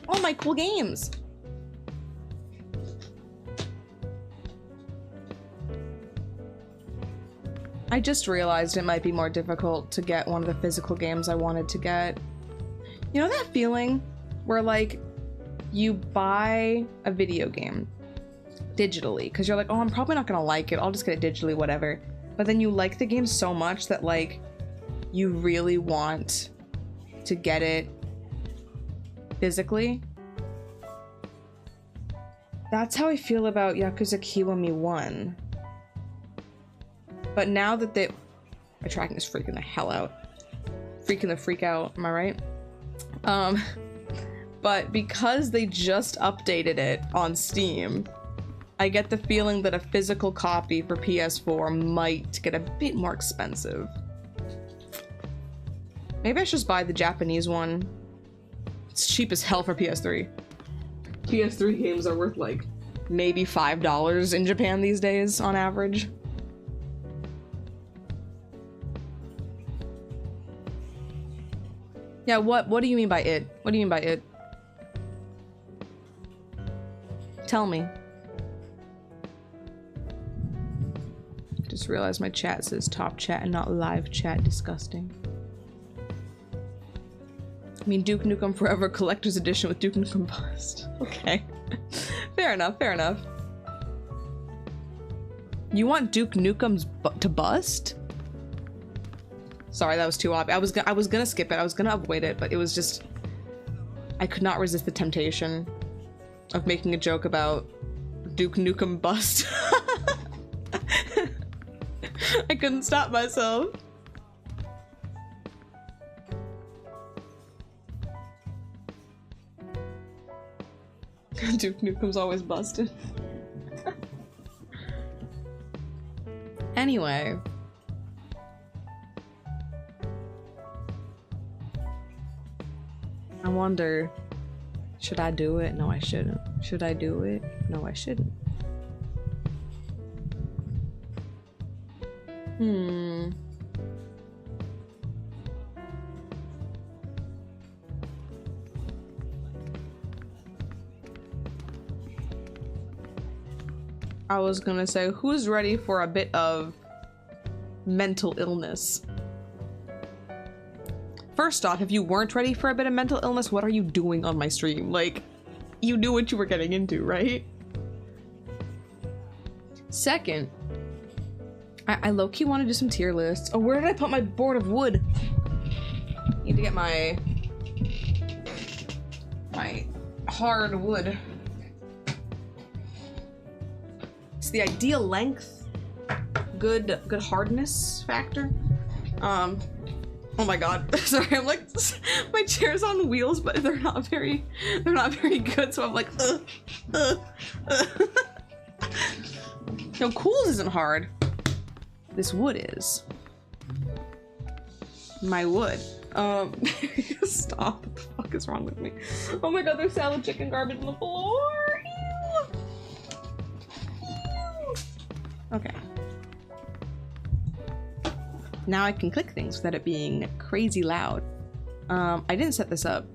All my cool games. I just realized it might be more difficult to get one of the physical games I wanted to get. You know that feeling where like you buy a video game digitally because you're like, oh, I'm probably not gonna like it, I'll just get it digitally, whatever. But then you like the game so much that like you really want to get it physically. That's how I feel about Yakuza Kiwami 1. But now that my tracking is freaking the hell out. Freaking the freak out, am I right? But because they just updated it on Steam, I get the feeling that a physical copy for PS4 might get a bit more expensive. Maybe I should just buy the Japanese one. It's cheap as hell for PS3. PS3 games are worth like maybe $5 in Japan these days on average. Yeah, what do you mean by it? What do you mean by it? Tell me. Just realized my chat says top chat and not live chat. Disgusting. I mean, Duke Nukem Forever Collector's Edition with Duke Nukem Bust. Okay. Fair enough, fair enough. You want Duke Nukem's to bust? Sorry, that was too obvious. I was gonna skip it. I was gonna avoid it, but it was just... I could not resist the temptation of making a joke about Duke Nukem bust. I couldn't stop myself. Duke Nukem's always busted. Anyway. I wonder, should I do it? No, I shouldn't. Should I do it? No, I shouldn't. I was gonna say, who's ready for a bit of mental illness? First off, if you weren't ready for a bit of mental illness, what are you doing on my stream? Like, you knew what you were getting into, right? Second, I low-key want to do some tier lists. Oh, where did I put my board of wood? Need to get my hard wood. It's the ideal length, good hardness factor. Oh my god, sorry, I'm like, my chair's on wheels, but they're not very good, so I'm like, No, cools isn't hard. This wood is. My wood. Stop, what the fuck is wrong with me? Oh my god, there's salad chicken garbage on the floor! Ew. Ew. Okay. Now I can click things without it being crazy loud. I didn't set this up.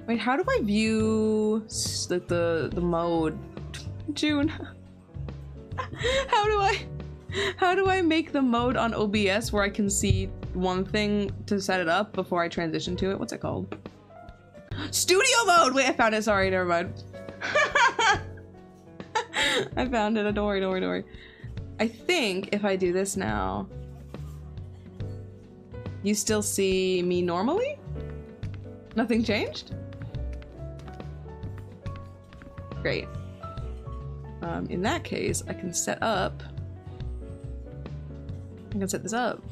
Wait, how do I view the mode? June. How do I make the mode on OBS where I can see one thing to set it up before I transition to it? What's it called? Studio mode! Wait, I found it. Sorry, never mind. I found it. Don't worry. I think if I do this now, you still see me normally? Nothing changed? Great. In that case, I can set up. I can set this up.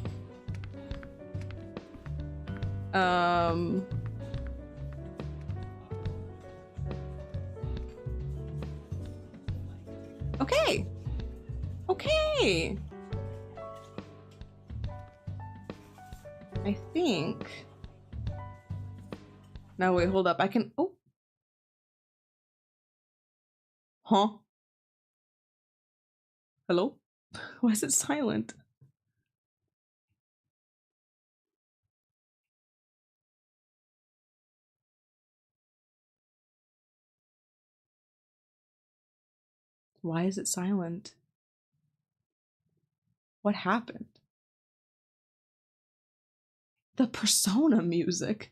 Okay. I think. No, wait, hold up. I can. Oh. Huh? Hello? Why is it silent? Why is it silent? What happened? The Persona music.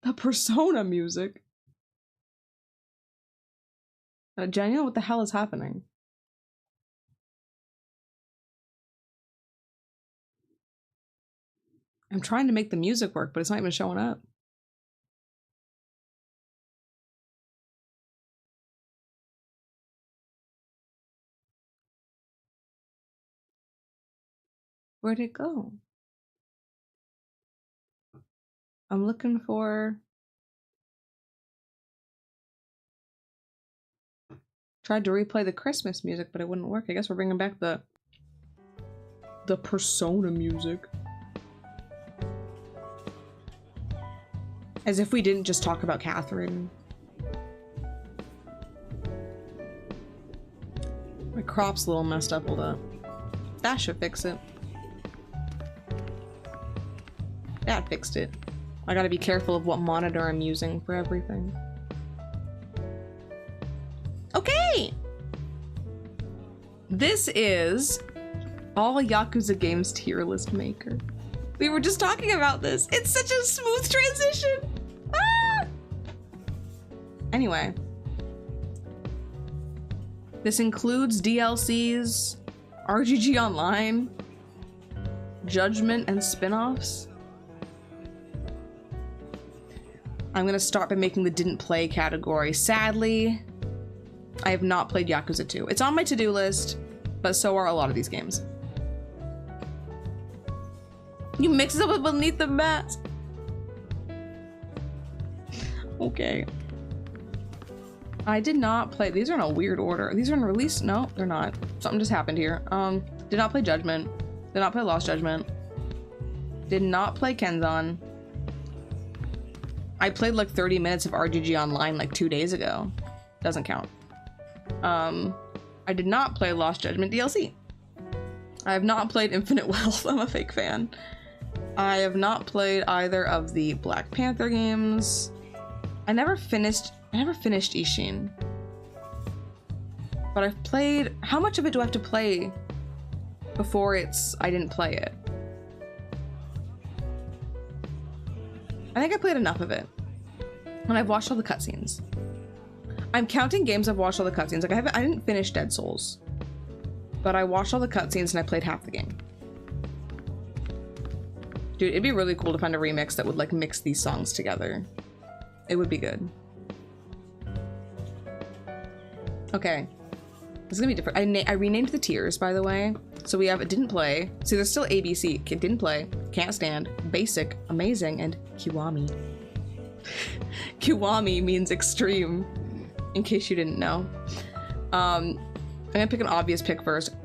The Persona music. Jenny, what the hell is happening? I'm trying to make the music work, but it's not even showing up. Where'd it go? I'm looking for... Tried to replay the Christmas music, but it wouldn't work. I guess we're bringing back the Persona music. As if we didn't just talk about Catherine. My crop's a little messed up. Hold up. That should fix it. That fixed it. I gotta be careful of what monitor I'm using for everything. Okay! This is all Yakuza games tier list maker. We were just talking about this. It's such a smooth transition. Ah! Anyway. This includes DLCs, RGG Online, Judgment, and spin-offs. I'm gonna start by making the didn't play category. Sadly, I have not played Yakuza 2. It's on my to-do list, but so are a lot of these games. You mix it up with Beneath the Mask. Okay. I did not play. These are in a weird order. These are in release. No, they're not. Something just happened here. Did not play Judgment. Did not play Lost Judgment. Did not play Kenzan. I played like 30 minutes of RGG Online like 2 days ago. Doesn't count. I did not play Lost Judgment DLC. I have not played Infinite Wealth. I'm a fake fan. I have not played either of the Black Panther games. I never finished Ishin. But I've played... How much of it do I have to play before I didn't play it? I think I played enough of it. And I've watched all the cutscenes. I'm counting games I've watched all the cutscenes. Like I didn't finish Dead Souls. But I watched all the cutscenes and I played half the game. Dude, it'd be really cool to find a remix that would like mix these songs together. It would be good. Okay. This is gonna be different. I renamed the tiers, by the way. So we have a didn't play. See, there's still ABC. Didn't play, can't stand, basic, amazing, and Kiwami. Kiwami means extreme, in case you didn't know. I'm gonna pick an obvious pick first.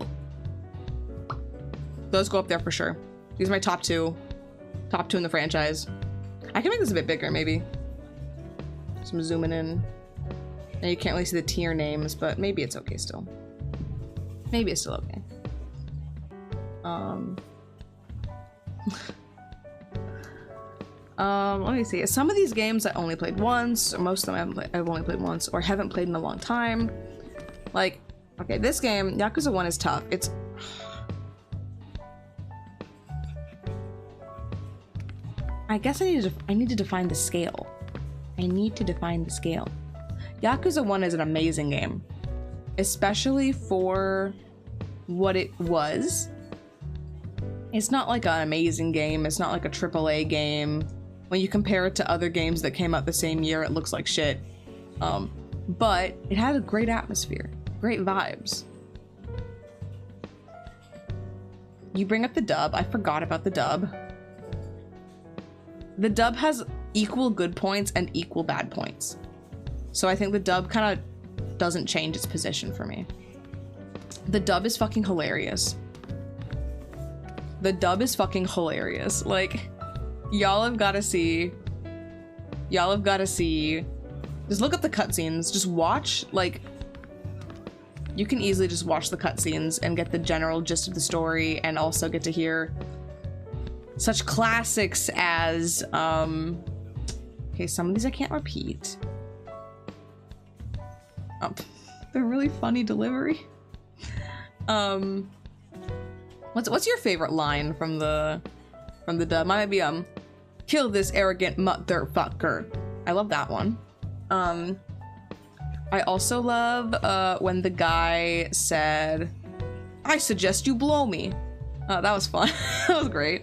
Those go up there for sure. These are my top two. Top two in the franchise. I can make this a bit bigger, maybe. So I'm zooming in. Now you can't really see the tier names, but maybe it's okay still. Maybe it's still okay. Let me see. Some of these games I only played once, or most of them I've only played once, or haven't played in a long time. Like, okay, this game, Yakuza 1 is tough. It's... I guess I need to define the scale. I need to define the scale. Yakuza 1 is an amazing game. Especially for what it was. It's not like an amazing game. It's not like a AAA game. When you compare it to other games that came out the same year, it looks like shit. But it had a great atmosphere. Great vibes. You bring up the dub. I forgot about the dub. The dub has equal good points and equal bad points. So I think the dub kind of doesn't change its position for me. The dub is fucking hilarious. The dub is fucking hilarious. Like, y'all have got to see. Y'all have got to see. Just look up the cutscenes. Just watch, like, you can easily just watch the cutscenes and get the general gist of the story, and also get to hear such classics as, okay, some of these I can't repeat. Oh, they're really funny delivery. What's your favorite line from the dub? Mine might be, kill this arrogant motherfucker. I love that one. I also love when the guy said, I suggest you blow me. That was fun. That was great.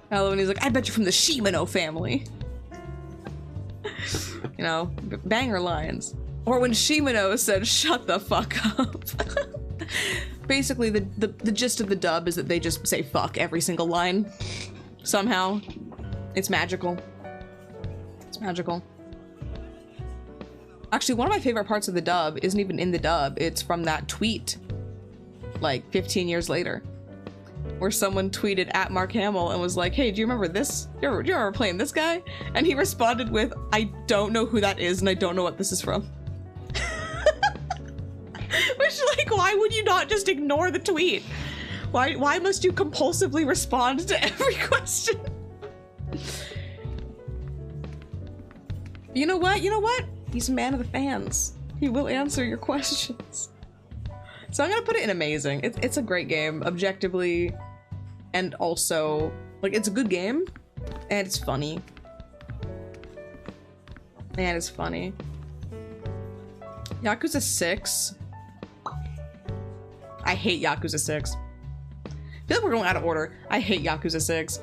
I love when he's like, I bet you're from the Shimano family. You know, banger lines. Or when Shimano said, shut the fuck up. Basically, the gist of the dub is that they just say fuck every single line. Somehow. It's magical. It's magical. Actually, one of my favorite parts of the dub isn't even in the dub. It's from that tweet, like 15 years later, where someone tweeted at Mark Hamill and was like, hey, do you remember this? Do you remember playing this guy? And he responded with, I don't know who that is and I don't know what this is from. Which, like, why would you not just ignore the tweet? Why must you compulsively respond to every question? You know what? You know what? He's a man of the fans. He will answer your questions. So I'm gonna put it in amazing. It's a great game, objectively, and also, like, it's a good game, and it's funny. And it's funny. Yakuza 6. I hate Yakuza 6. I feel like we're going out of order. I hate Yakuza 6.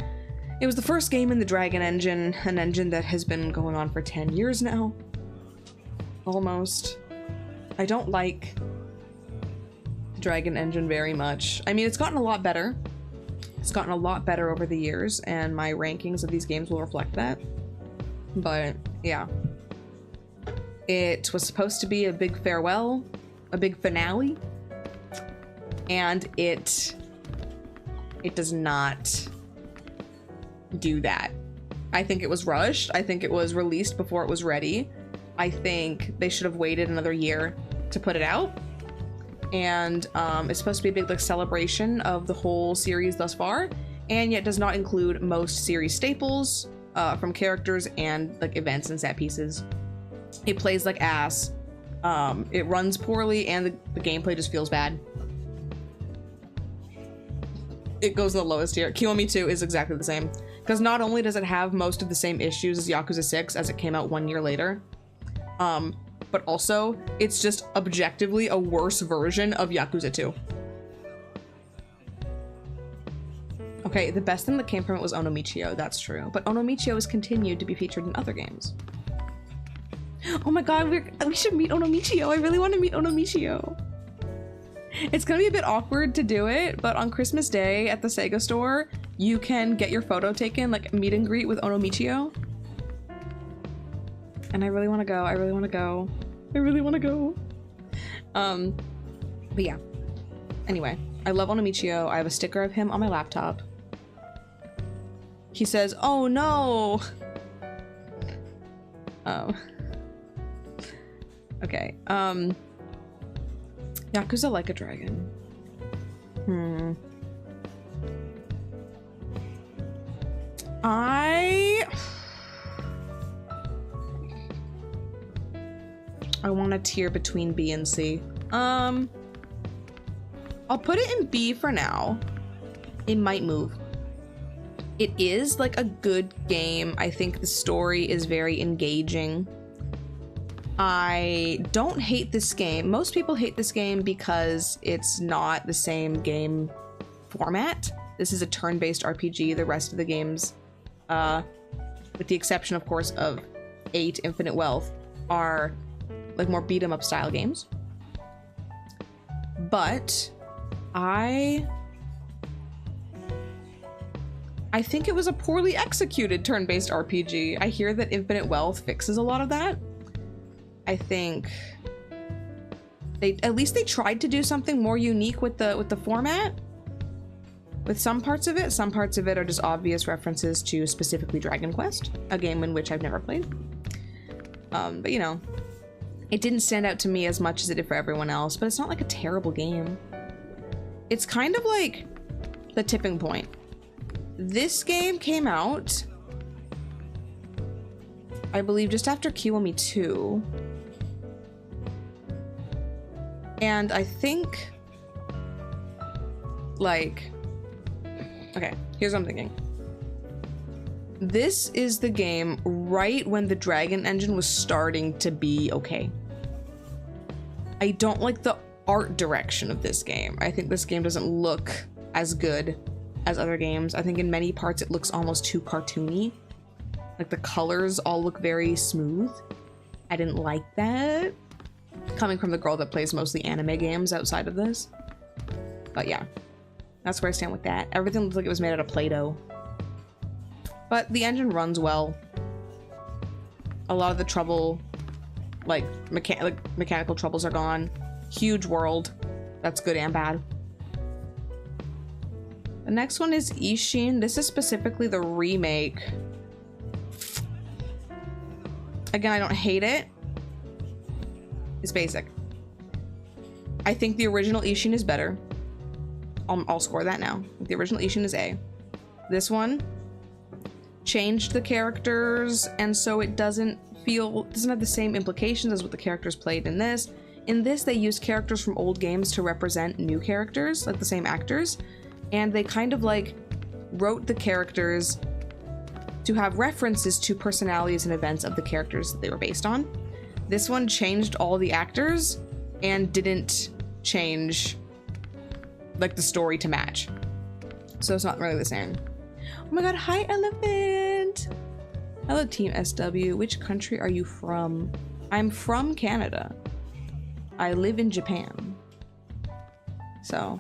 It was the first game in the Dragon engine, an engine that has been going on for 10 years now. Almost. I don't like the Dragon engine very much. I mean, it's gotten a lot better. It's gotten a lot better over the years, and my rankings of these games will reflect that. But, yeah. It was supposed to be a big farewell, a big finale, and it does not do that. I think it was rushed. I think it was released before it was ready. I think they should have waited another year to put it out. And it's supposed to be a big, like, celebration of the whole series thus far, and yet does not include most series staples from characters and, like, events and set pieces. It plays like ass. It runs poorly, and the gameplay just feels bad. It goes in the lowest tier. Kiwami 2 is exactly the same. Because not only does it have most of the same issues as Yakuza 6 as it came out 1 year later, but also it's just objectively a worse version of Yakuza 2. Okay, the best thing that came from it was Onomichio, that's true. But Onomichio has continued to be featured in other games. Oh my god, we should meet Onomichio. I really want to meet Onomichio. It's gonna be a bit awkward to do it, but on Christmas Day at the Sega store, you can get your photo taken, like meet and greet with Onomichio. And I really want to go. I really want to go. I really want to go. But yeah. Anyway, I love Onomichio. I have a sticker of him on my laptop. He says, "Oh no." Okay. Yakuza Like a Dragon. I want a tier between B and C. I'll put it in B for now. It might move. It is like a good game. I think the story is very engaging. I don't hate this game. Most people hate this game because it's not the same game format. This is a turn-based RPG. The rest of the games, with the exception, of course, of 8 Infinite Wealth, are like more beat-em-up style games. But I think it was a poorly executed turn-based RPG. I hear that Infinite Wealth fixes a lot of that. I think at least they tried to do something more unique with the format. With some parts of it are just obvious references to specifically Dragon Quest, a game in which I've never played. But you know, it didn't stand out to me as much as it did for everyone else, but it's not like a terrible game. It's kind of like the tipping point. This game came out, I believe, just after Kiwami 2. And I think, like, okay, here's what I'm thinking. This is the game right when the Dragon Engine was starting to be okay. I don't like the art direction of this game. I think this game doesn't look as good as other games. I think in many parts it looks almost too cartoony. Like the colors all look very smooth. I didn't like that. Coming from the girl that plays mostly anime games outside of this. But yeah, that's where I stand with that. Everything looks like it was made out of Play-Doh. But the engine runs well. A lot of the trouble, like mechanical troubles are gone. Huge world. That's good and bad. The next one is Ishin. This is specifically the remake. Again, I don't hate it. It's basic. I think the original Ishin is better. I'll score that now. The original Ishin is A. This one changed the characters, and so it doesn't have the same implications as what the characters played in this. In this, they used characters from old games to represent new characters, like the same actors, and they kind of like wrote the characters to have references to personalities and events of the characters that they were based on. This one changed all the actors and didn't change like the story to match. So it's not really the same. Oh my god, hi Elephant! Hello Team SW, which country are you from? I'm from Canada. I live in Japan. So,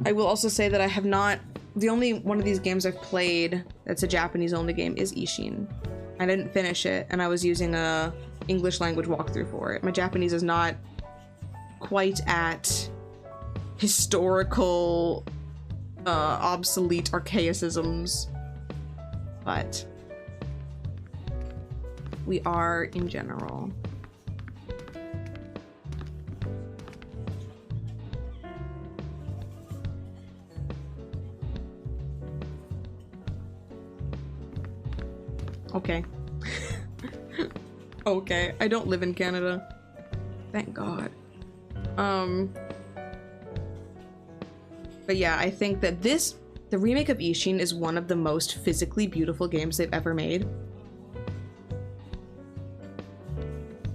I will also say that I have not, the only one of these games I've played that's a Japanese only game is Ishin. I didn't finish it, and I was using a English language walkthrough for it. My Japanese is not quite at historical, obsolete archaicisms, but we are in general. Okay. Okay, I don't live in Canada. Thank God. But yeah, I think that the remake of Ishin is one of the most physically beautiful games they've ever made.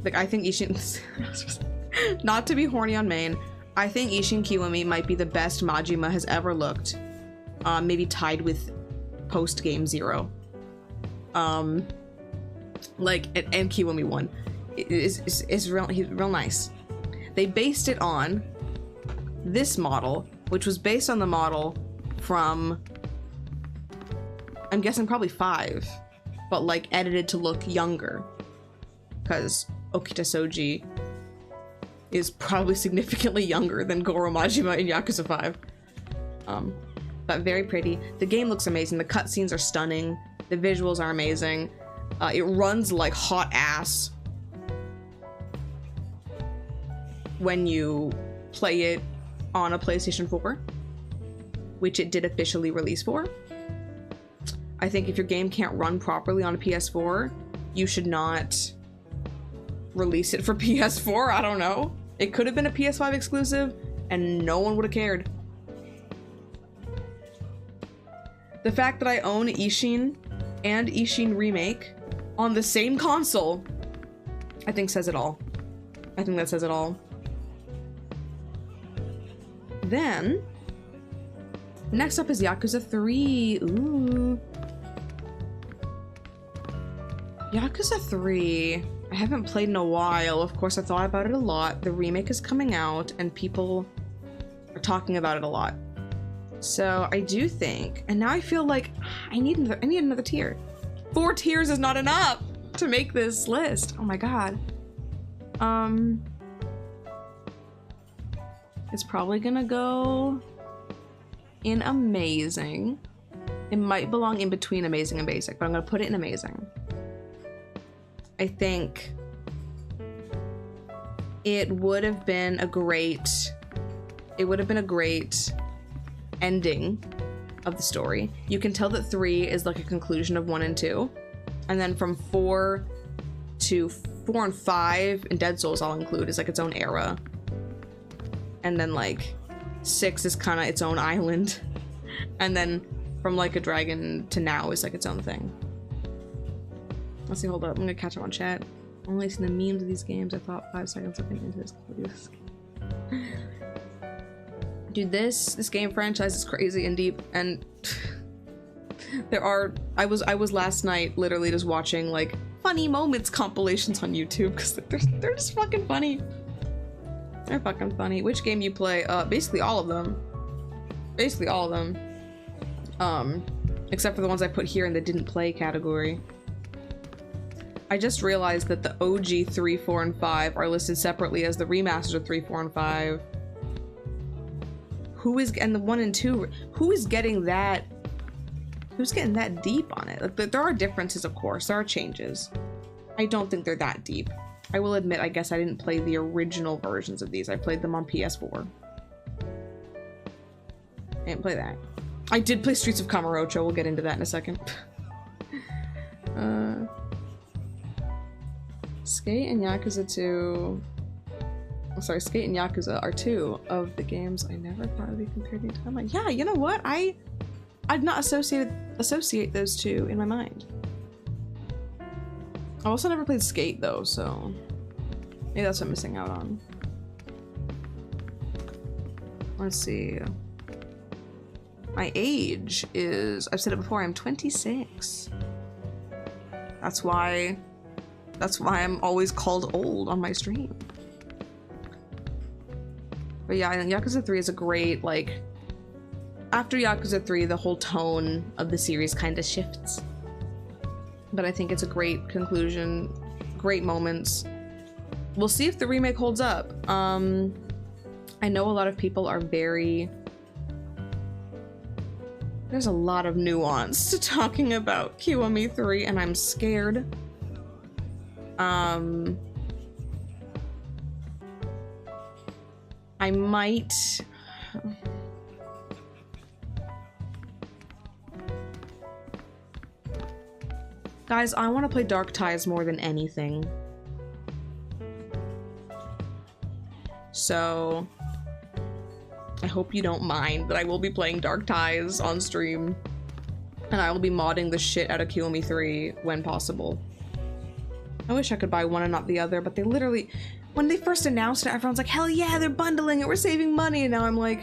Like, I think Ishin, not to be horny on main, I think Ishin Kiwami might be the best Majima has ever looked. Maybe tied with post-game 0. Like, and Kiwami 1 is real nice. They based it on this model, which was based on the model from, I'm guessing probably 5, but like edited to look younger, because Okita Soji is probably significantly younger than Goro Majima in Yakuza 5. But very pretty. The game looks amazing. The cutscenes are stunning. The visuals are amazing. It runs like hot ass when you play it on a PlayStation 4, which it did officially release for. I think if your game can't run properly on a PS4, you should not release it for PS4. I don't know. It could have been a PS5 exclusive and no one would have cared. The fact that I own Ishin and Ishin Remake on the same console, I think says it all. I think that says it all. Then, next up is Yakuza 3. Ooh. Yakuza 3. I haven't played in a while. Of course, I thought about it a lot. The remake is coming out and people are talking about it a lot. So I do think, and now I feel like I need another tier. 4 tiers is not enough. to make this list. Oh my god. It's probably gonna go in amazing. It might belong in between amazing and basic, but I'm gonna put it in amazing. I think it would have been a great ending of the story. You can tell that 3 is like a conclusion of 1 and 2. And then from 4 and 5 and Dead Souls I'll include is like its own era. And then like 6 is kind of its own island. And then from Like a Dragon to now is like its own thing. Let's see, hold up. I'm gonna catch up on chat. Only seen the memes of these games. I thought 5 seconds looking into this. Dude, this game franchise is crazy and deep, and I was last night literally just watching like funny moments compilations on YouTube because they're just fucking funny. They're fucking funny. Which game you play? Basically all of them. Basically all of them. Except for the ones I put here in the didn't play category. I just realized that the OG 3, 4, and 5 are listed separately as the remasters of 3, 4, and 5. And the 1 and 2, who is getting that? Who's getting that deep on it? Like, there are differences, of course. There are changes. I don't think they're that deep. I will admit, I guess I didn't play the original versions of these. I played them on PS4. I didn't play that. I did play Streets of Kamurocho. We'll get into that in a second. Skate and Yakuza 2... Sorry, Skate and Yakuza are 2 of the games I never thought would be compared to timeline. Yeah, you know what? I'd not associate those two in my mind. I also never played Skate though, so maybe that's what I'm missing out on. Let's see. My age is, I've said it before, I'm 26. That's why I'm always called old on my stream. But yeah, and Yakuza 3 is a great, like, after Yakuza 3, the whole tone of the series kind of shifts. But I think it's a great conclusion, great moments. We'll see if the remake holds up. I know a lot of people are very... There's a lot of nuance to talking about Kiwami 3, and I'm scared. I might... Guys, I want to play Dark Ties more than anything. So... I hope you don't mind that I will be playing Dark Ties on stream. And I will be modding the shit out of Kiwami 3 when possible. I wish I could buy one and not the other, but they literally... When they first announced it, everyone's like, hell yeah, they're bundling it, we're saving money, and now I'm like...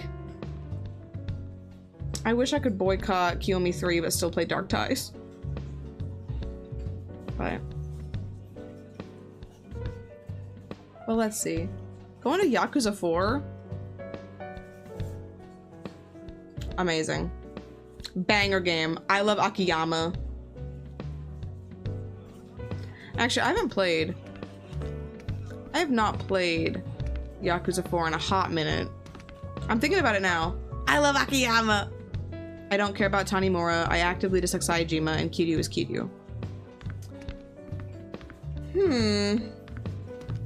I wish I could boycott Kiwami 3 but still play Dark Ties. But... Well, let's see. Going to Yakuza 4? Amazing. Banger game. I love Akiyama. Actually, I have not played Yakuza 4 in a hot minute. I'm thinking about it now. I love Akiyama! I don't care about Tanimura. I actively dislike Saejima, and Kiryu is Kiryu.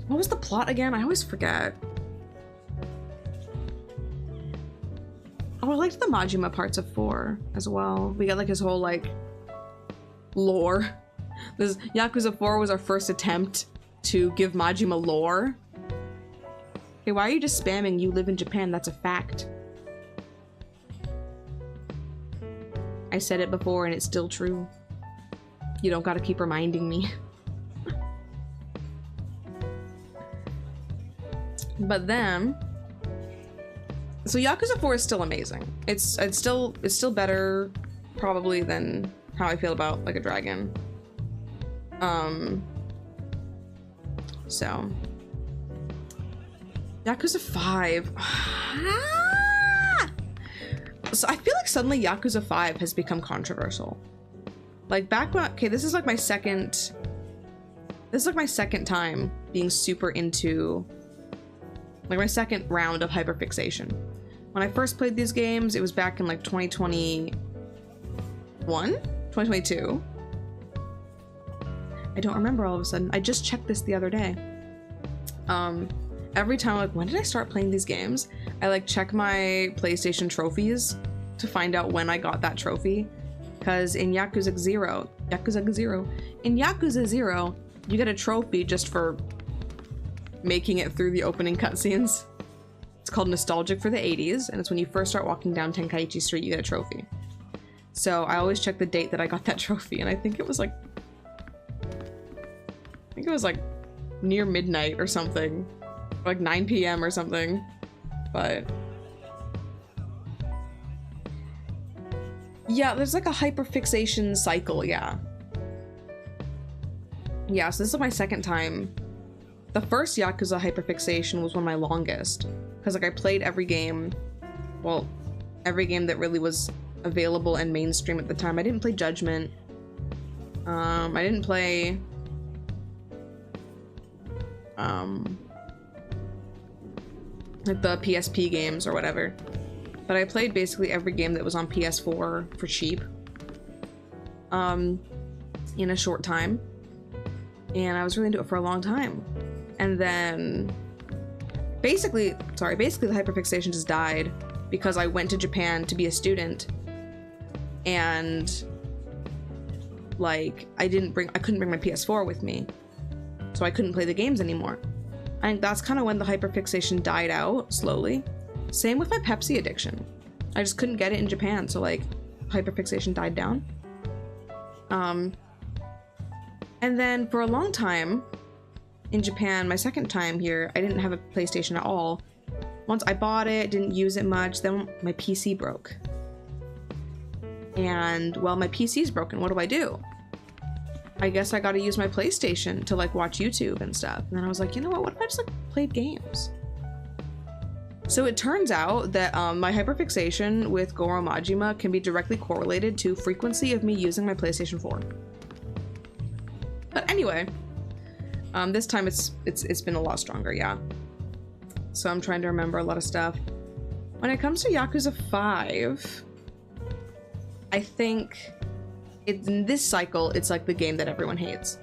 What was the plot again? I always forget. Oh, I liked the Majima parts of 4 as well. We got like his whole like lore. This Yakuza 4 was our first attempt to give Majima lore. Okay, why are you just spamming "you live in Japan"? That's a fact. I said it before and it's still true. You don't gotta keep reminding me. But then, so Yakuza 4 is still amazing. It's still better probably than how I feel about Like a Dragon. So Yakuza 5. So I feel like suddenly Yakuza 5 has become controversial. Like back when, okay, this is like my second This is like my second time being super into, like, my second round of hyperfixation. When I first played these games, it was back in like 2021, 2022. I don't remember all of a sudden. I just checked this the other day. Every time I'm like, when did I start playing these games? I like check my PlayStation trophies to find out when I got that trophy. Because in Yakuza 0, you get a trophy just for making it through the opening cutscenes. It's called Nostalgic for the 80s, and it's when you first start walking down Tenkaichi Street, you get a trophy. So I always check the date that I got that trophy, and I think it was like near midnight or something. Like 9 p.m. or something. But yeah, there's like a hyperfixation cycle, yeah. Yeah, so this is my second time. The first Yakuza hyperfixation was one of my longest. Because like I played every game, well, every game that really was available and mainstream at the time. I didn't play Judgment. I didn't play like the PSP games or whatever. But I played basically every game that was on PS4 for cheap. In a short time. And I was really into it for a long time. And then basically the hyperfixation just died because I went to Japan to be a student, and like I couldn't bring my PS4 with me, so I couldn't play the games anymore. I think that's kind of when the hyperfixation died out slowly. Same with my Pepsi addiction. I just couldn't get it in Japan, so like hyperfixation died down. And then for a long time in Japan, my second time here, I didn't have a PlayStation at all. Once I bought it, didn't use it much, then my PC broke. And, well, my PC's broken, what do? I guess I gotta use my PlayStation to, like, watch YouTube and stuff. And then I was like, you know what if I just, like, played games? So it turns out that my hyperfixation with Goro Majima can be directly correlated to frequency of me using my PlayStation 4. But anyway, this time it's been a lot stronger, yeah. So I'm trying to remember a lot of stuff. When it comes to Yakuza 5, I think in this cycle, it's like the game that everyone hates.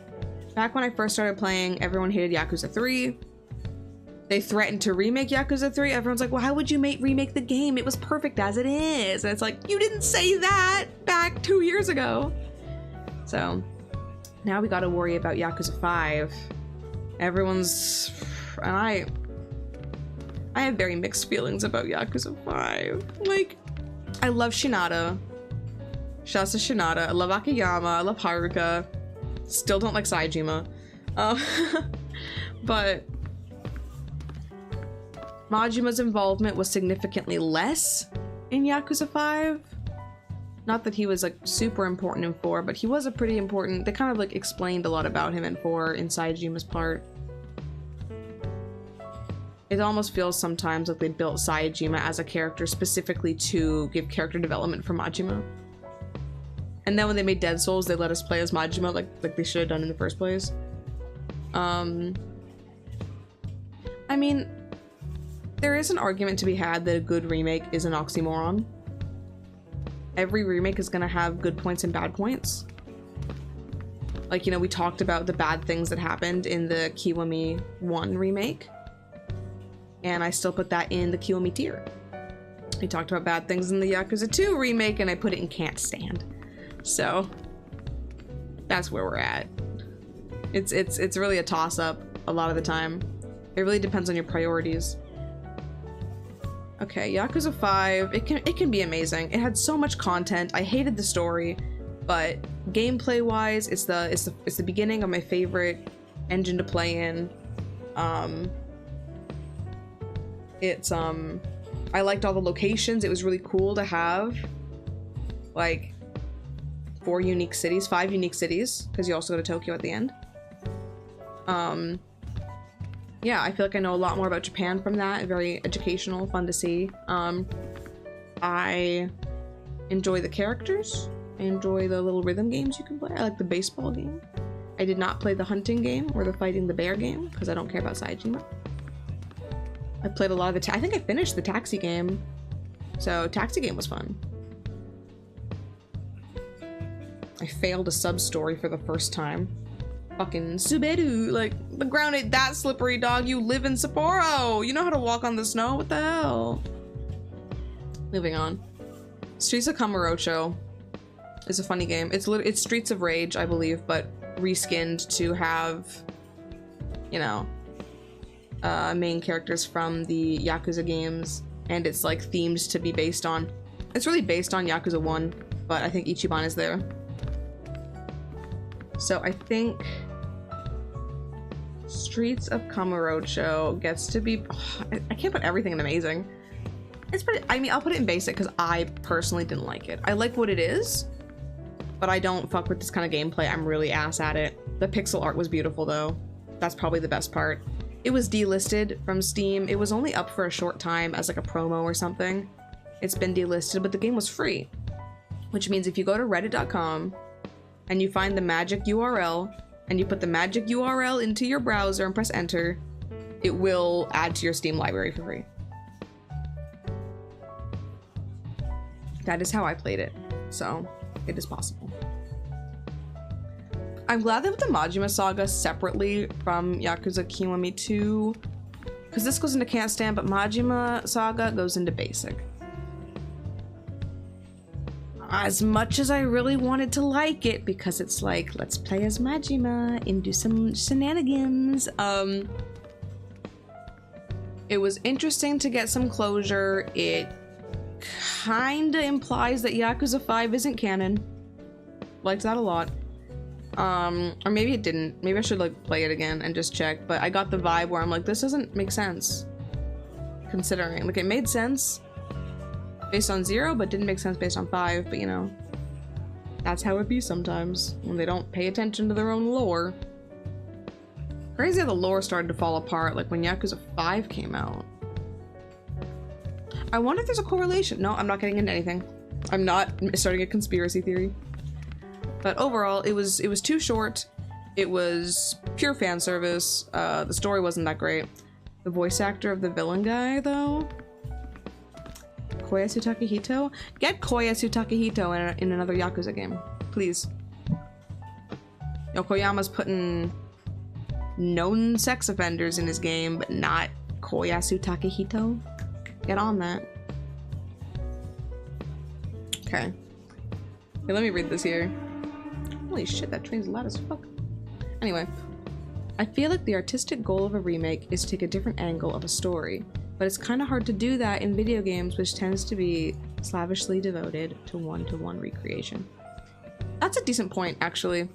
Back when I first started playing, everyone hated Yakuza 3. They threatened to remake Yakuza 3. Everyone's like, well, how would you remake the game? It was perfect as it is. And it's like, you didn't say that back 2 years ago. So now we gotta worry about Yakuza 5. Everyone's... and I have very mixed feelings about Yakuza 5. Like, I love Shinada. Shouts to Shinada. I love Akiyama. I love Haruka. Still don't like Saejima. But Majima's involvement was significantly less in Yakuza 5. Not that he was like super important in 4, but he was a pretty important... They kind of like explained a lot about him in 4 in Saejima's part. It almost feels sometimes like they built Saejima as a character specifically to give character development for Majima. And then when they made Dead Souls, they let us play as Majima like they should have done in the first place. I mean, there is an argument to be had that a good remake is an oxymoron. Every remake is gonna have good points and bad points. Like, you know, we talked about the bad things that happened in the Kiwami 1 remake. And I still put that in the Kiwami tier. We talked about bad things in the Yakuza 2 remake, and I put it in can't stand. So that's where we're at. It's really a toss-up a lot of the time. It really depends on your priorities. Okay, Yakuza 5, it can be amazing. It had so much content. I hated the story, but gameplay-wise, it's the beginning of my favorite engine to play in. I liked all the locations. It was really cool to have like 5 unique cities, because you also go to Tokyo at the end. Yeah, I feel like I know a lot more about Japan from that. Very educational, fun to see. I enjoy the characters. I enjoy the little rhythm games you can play. I like the baseball game. I did not play the hunting game or the fighting the bear game because I don't care about Saejima. I played a lot of the I think I finished the taxi game. So taxi game was fun. I failed a sub-story for the first time. Fucking Suberu, like, the ground ain't that slippery, dog. You live in Sapporo. You know how to walk on the snow? What the hell? Moving on. Streets of Kamurocho is a funny game. It's Streets of Rage, I believe, but reskinned to have, you know, main characters from the Yakuza games, and it's like themed to be based on. It's really based on Yakuza 1, but I think Ichiban is there. So I think Streets of Kamurocho gets to be. I can't put everything in amazing. It's pretty. I mean, I'll put it in basic because I personally didn't like it. I like what it is, but I don't fuck with this kind of gameplay. I'm really ass at it. The pixel art was beautiful though. That's probably the best part. It was delisted from Steam. It was only up for a short time as like a promo or something. It's been delisted, but the game was free, which means if you go to reddit.com and you find the magic URL and you put the magic URL into your browser and press enter, it will add to your Steam library for free. That is how I played it, so it is possible. I'm glad they put the Majima Saga separately from Yakuza Kiwami 2, because this goes into Can't Stand, but Majima Saga goes into Basic. As much as I really wanted to like it, because it's like, let's play as Majima and do some shenanigans. It was interesting to get some closure. It kinda implies that Yakuza 5 isn't canon. Liked that a lot. Or maybe it didn't. Maybe I should like play it again and just check, but I got the vibe where I'm like, this doesn't make sense. Considering, like, it made sense based on 0, but didn't make sense based on 5, but you know, that's how it be sometimes when they don't pay attention to their own lore. Crazy how the lore started to fall apart, like when Yakuza 5 came out. I wonder if there's a correlation. No, I'm not getting into anything. I'm not starting a conspiracy theory. But overall, it was too short. It was pure fan service. The story wasn't that great. The voice actor of the villain guy, though, Koyasu Takahito? Get Koyasu Takahito in another Yakuza game, please. Yokoyama's putting known sex offenders in his game, but not Koyasu Takahito. Get on that. Okay. Okay, let me read this here. Holy shit, that train's loud as fuck. Anyway. I feel like the artistic goal of a remake is to take a different angle of a story, but it's kind of hard to do that in video games, which tends to be slavishly devoted to one-to-one recreation. That's a decent point, actually.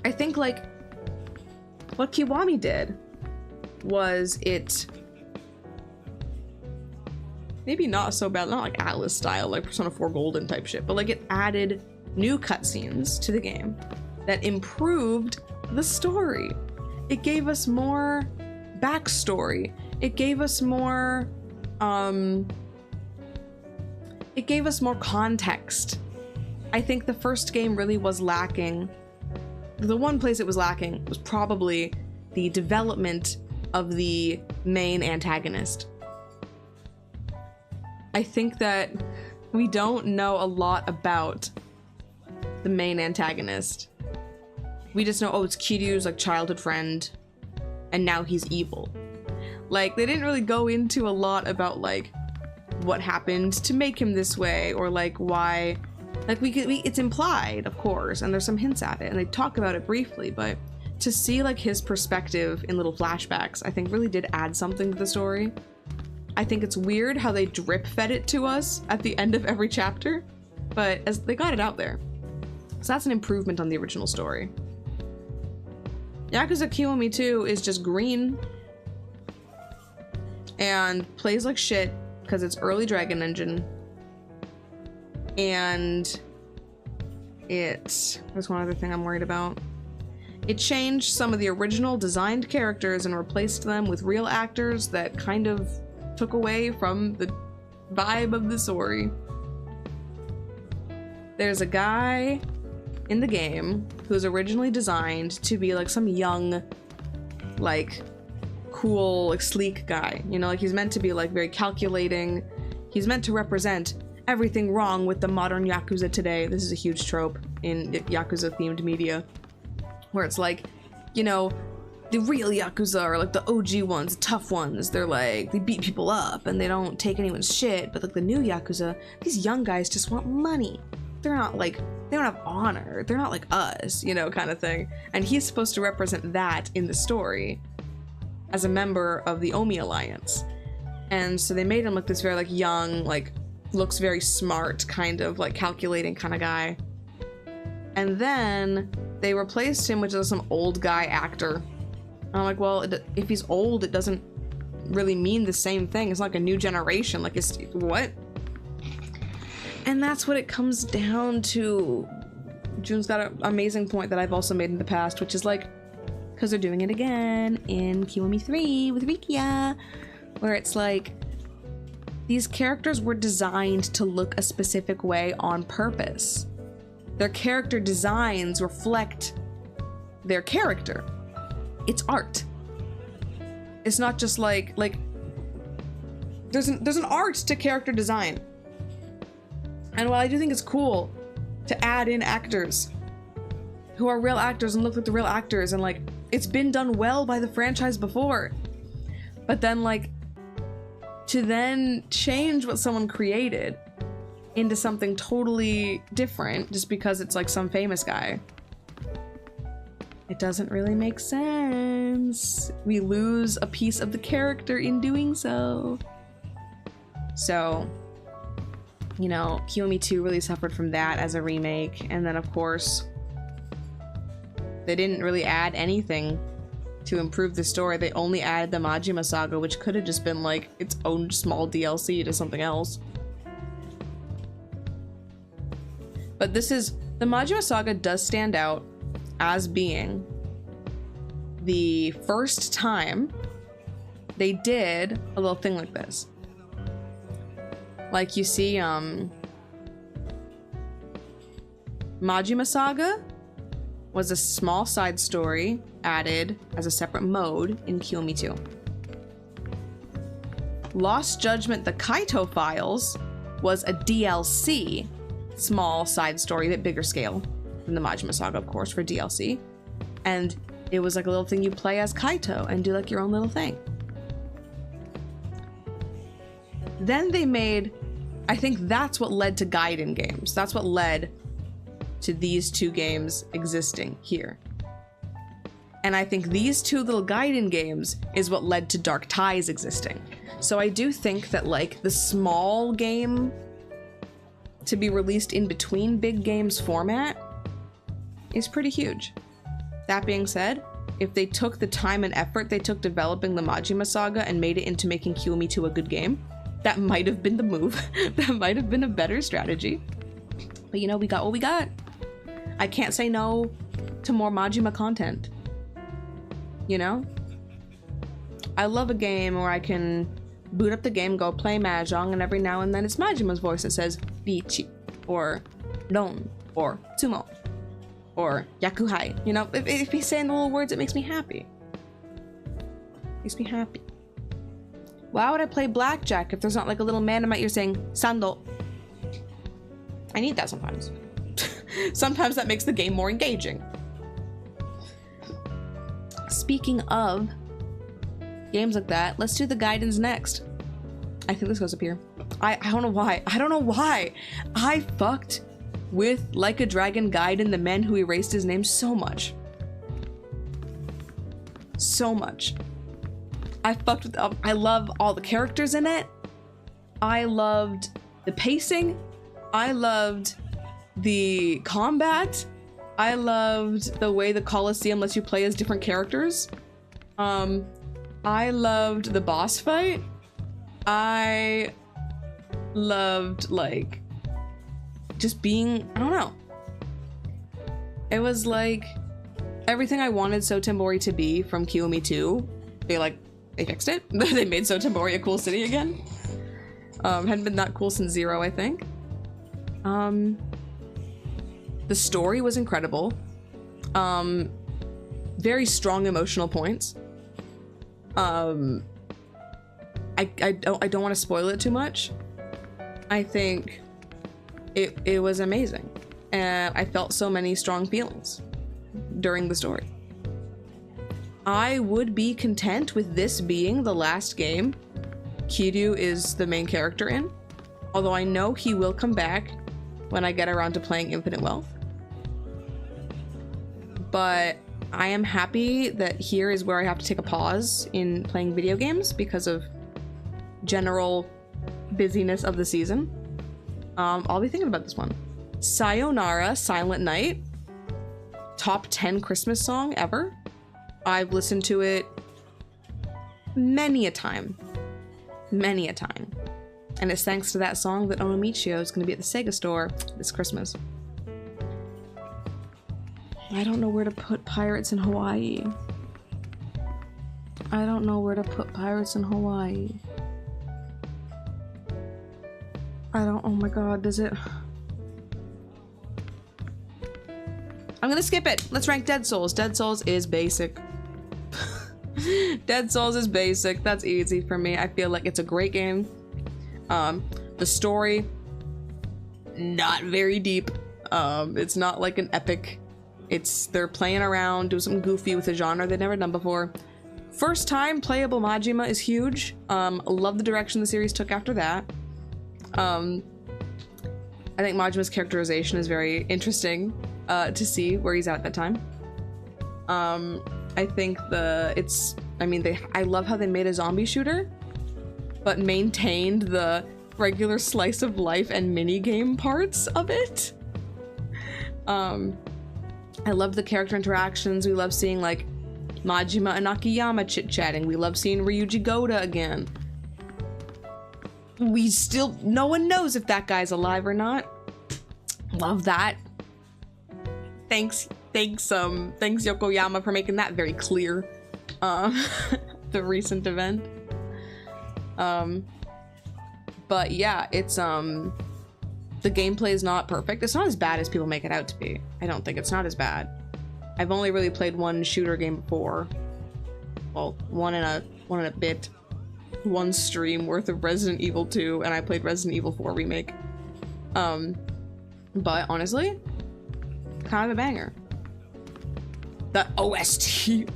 I think, like, what Kiwami did was it... maybe not so bad, not like Atlas style, like Persona 4 Golden type shit, but like it added new cutscenes to the game that improved the story. It gave us more backstory. It gave us more, context. I think the first game really was lacking. The one place it was lacking was probably the development of the main antagonist. I think that we don't know a lot about the main antagonist. We just know, oh, it's Kiryu's like childhood friend, and now he's evil. Like, they didn't really go into a lot about like what happened to make him this way, or like why. Like it's implied, of course, and there's some hints at it, and they talk about it briefly, but to see like his perspective in little flashbacks, I think really did add something to the story. I think it's weird how they drip fed it to us at the end of every chapter, but as they got it out there. So that's an improvement on the original story. Yakuza Kiwami 2 is just green and plays like shit because it's early Dragon Engine. And there's one other thing I'm worried about. It changed some of the original designed characters and replaced them with real actors that kind of took away from the vibe of the story. There's a guy in the game who was originally designed to be like some young, like cool, like sleek guy. You know, like he's meant to be like very calculating. He's meant to represent everything wrong with the modern Yakuza today. This is a huge trope in Yakuza themed media, where it's like, you know, the real Yakuza are like the OG ones, the tough ones. They're like, they beat people up and they don't take anyone's shit. But like the new Yakuza, these young guys just want money. They're not like, they don't have honor. They're not like us, you know, kind of thing. And he's supposed to represent that in the story as a member of the Omi Alliance. And so they made him look this very like young, like looks very smart, kind of like calculating kind of guy. And then they replaced him with just some old guy actor. I'm like, well, if he's old, it doesn't really mean the same thing. It's like a new generation. Like, it's what? And that's what it comes down to. June's got an amazing point that I've also made in the past, which is like, because they're doing it again in Kiwami 3 with Rikia, where it's like, these characters were designed to look a specific way on purpose. Their character designs reflect their character. It's art. It's not just like there's an art to character design. And while I do think it's cool to add in actors who are real actors and look like the real actors, and like it's been done well by the franchise before, but then like to then change what someone created into something totally different just because it's like some famous guy, it doesn't really make sense. We lose a piece of the character in doing so. So, you know, Kiwami 2 really suffered from that as a remake. And then, of course, they didn't really add anything to improve the story. They only added the Majima Saga, which could have just been like its own small DLC to something else. But this is, the Majima Saga does stand out as being the first time they did a little thing like this. Like you see, Majima Saga was a small side story added as a separate mode in Kiwami 2. Lost Judgment: The Kaito Files was a DLC, small side story, a bit bigger scale than the Majima Saga, of course, for DLC. And it was like a little thing you play as Kaito and do like your own little thing. Then they made, I think that's what led to Gaiden games. That's what led to these two games existing here. And I think these two little Gaiden games is what led to Dark Ties existing. So I do think that like the small game to be released in between big games format is pretty huge. That being said, if they took the time and effort they took developing the Majima Saga and made it into making Kiwami 2 a good game, that might have been the move. That might have been a better strategy. But you know, we got what we got. I can't say no to more Majima content. You know? I love a game where I can boot up the game, go play Mahjong, and every now and then it's Majima's voice that says Bichi, or Ron, or Tsumo, or Yakuhai. You know, if he's saying the little words, it makes me happy. Makes me happy. Why would I play blackjack if there's not like a little man in my ear saying Sando? I need that sometimes. Sometimes that makes the game more engaging. Speaking of games like that, let's do the Gaidens next. I think this goes up here. I don't know why. I don't know why. I fucked with Like a Dragon Gaiden, the man who erased his name, so much. So much. I fucked with, I love all the characters in it. I loved the pacing. I loved the combat. I loved the way the Coliseum lets you play as different characters. I loved the boss fight. I loved, like, just being, I don't know. It was like everything I wanted Sotenbori to be from Kiwami 2. They fixed it. They made Sotenbori a cool city again. Hadn't been that cool since 0, I think. The story was incredible. Very strong emotional points. I don't want to spoil it too much. I think it was amazing, and I felt so many strong feelings during the story. I would be content with this being the last game Kiryu is the main character in, although I know he will come back when I get around to playing Infinite Wealth. But I am happy that here is where I have to take a pause in playing video games because of general busyness of the season. I'll be thinking about this one. Sayonara Silent Night, top 10 Christmas song ever. I've listened to it many a time. Many a time. And it's thanks to that song that Onomichio is going to be at the Sega store this Christmas. I don't know where to put Pirates in Hawaii. I don't know where to put Pirates in Hawaii. Oh my god, does it? I'm gonna skip it. Let's rank Dead Souls. Dead Souls is basic. Dead Souls is basic. That's easy for me. I feel like it's a great game. The story, not very deep. It's not like an epic. They're playing around, doing something goofy with a genre they've never done before. First time playable Majima is huge. Love the direction the series took after that. I think Majima's characterization is very interesting to see where he's at that time. I think I love how they made a zombie shooter, but maintained the regular slice of life and mini game parts of it. I love the character interactions. We love seeing like Majima and Akiyama chit-chatting. We love seeing Ryuji Goda again. No one knows if that guy's alive or not. Love that. Thanks Yokoyama for making that very clear. The recent event. But yeah, it's the gameplay is not perfect. It's not as bad as people make it out to be. I don't think it's not as bad. I've only really played one shooter game before. Well, one in a bit. One stream worth of Resident Evil 2, and I played Resident Evil 4 Remake. But honestly, kind of a banger. The OST.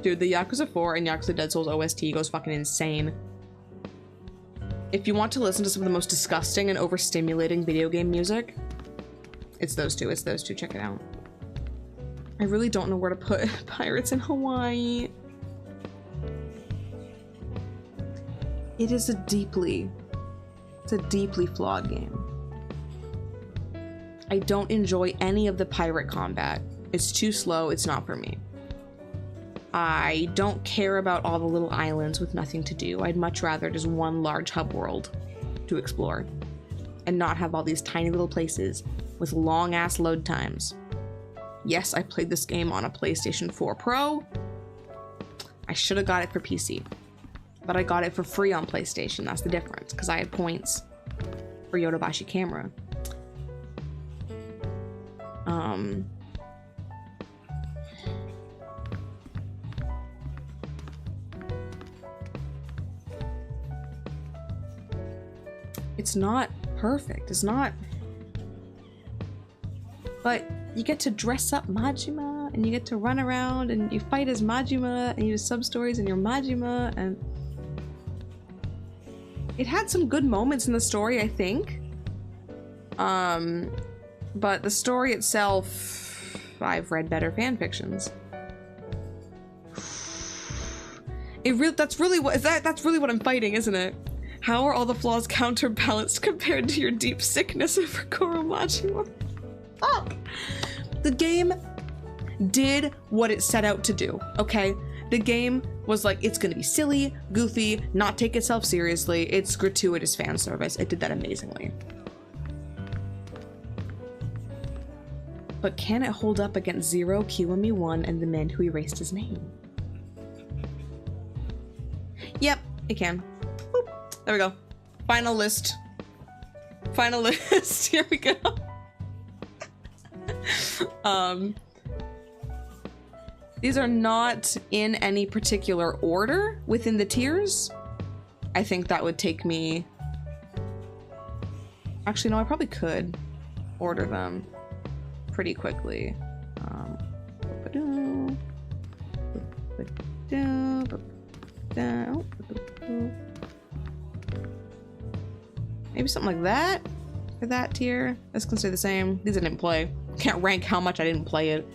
Dude, the Yakuza 4 and Yakuza Dead Souls OST goes fucking insane. If you want to listen to some of the most disgusting and overstimulating video game music, it's those two. Check it out. I really don't know where to put Pirates in Hawaii. It's a deeply flawed game. I don't enjoy any of the pirate combat. It's too slow, it's not for me. I don't care about all the little islands with nothing to do. I'd much rather just one large hub world to explore and not have all these tiny little places with long ass load times. Yes, I played this game on a PlayStation 4 Pro. I should have got it for PC, but I got it for free on PlayStation. That's the difference, because I had points for Yodobashi Camera. It's not perfect. It's not. But you get to dress up Majima, and you get to run around, and you fight as Majima, and you do sub-stories, and you're Majima, and it had some good moments in the story, I think. But the story itself, I've read better fan fictions. That's really what I'm fighting, isn't it? How are all the flaws counterbalanced compared to your deep sickness over Koro Majima? Fuck! The game did what it set out to do, okay? The game was like, it's gonna be silly, goofy, not take itself seriously, it's gratuitous fan service. It did that amazingly. But can it hold up against Zero, Kiwami 1, and the man who erased his name? Yep, it can. Boop. There we go. Final list. Here we go. These are not in any particular order within the tiers. I think that would take me... Actually, no, I probably could order them pretty quickly. Maybe something like that for that tier. This can stay the same. These I didn't play. Can't rank how much I didn't play it.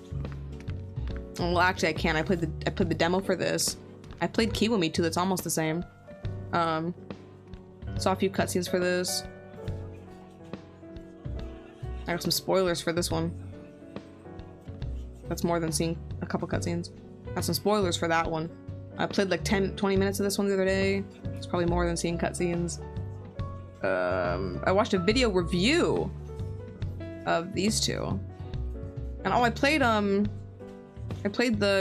Well, actually, I can. I played the demo for this. I played Kiwami too. That's almost the same. Saw a few cutscenes for this. I got some spoilers for this one. That's more than seeing a couple cutscenes. Got some spoilers for that one. I played like 20 minutes of this one the other day. It's probably more than seeing cutscenes. I watched a video review of these two. And I played the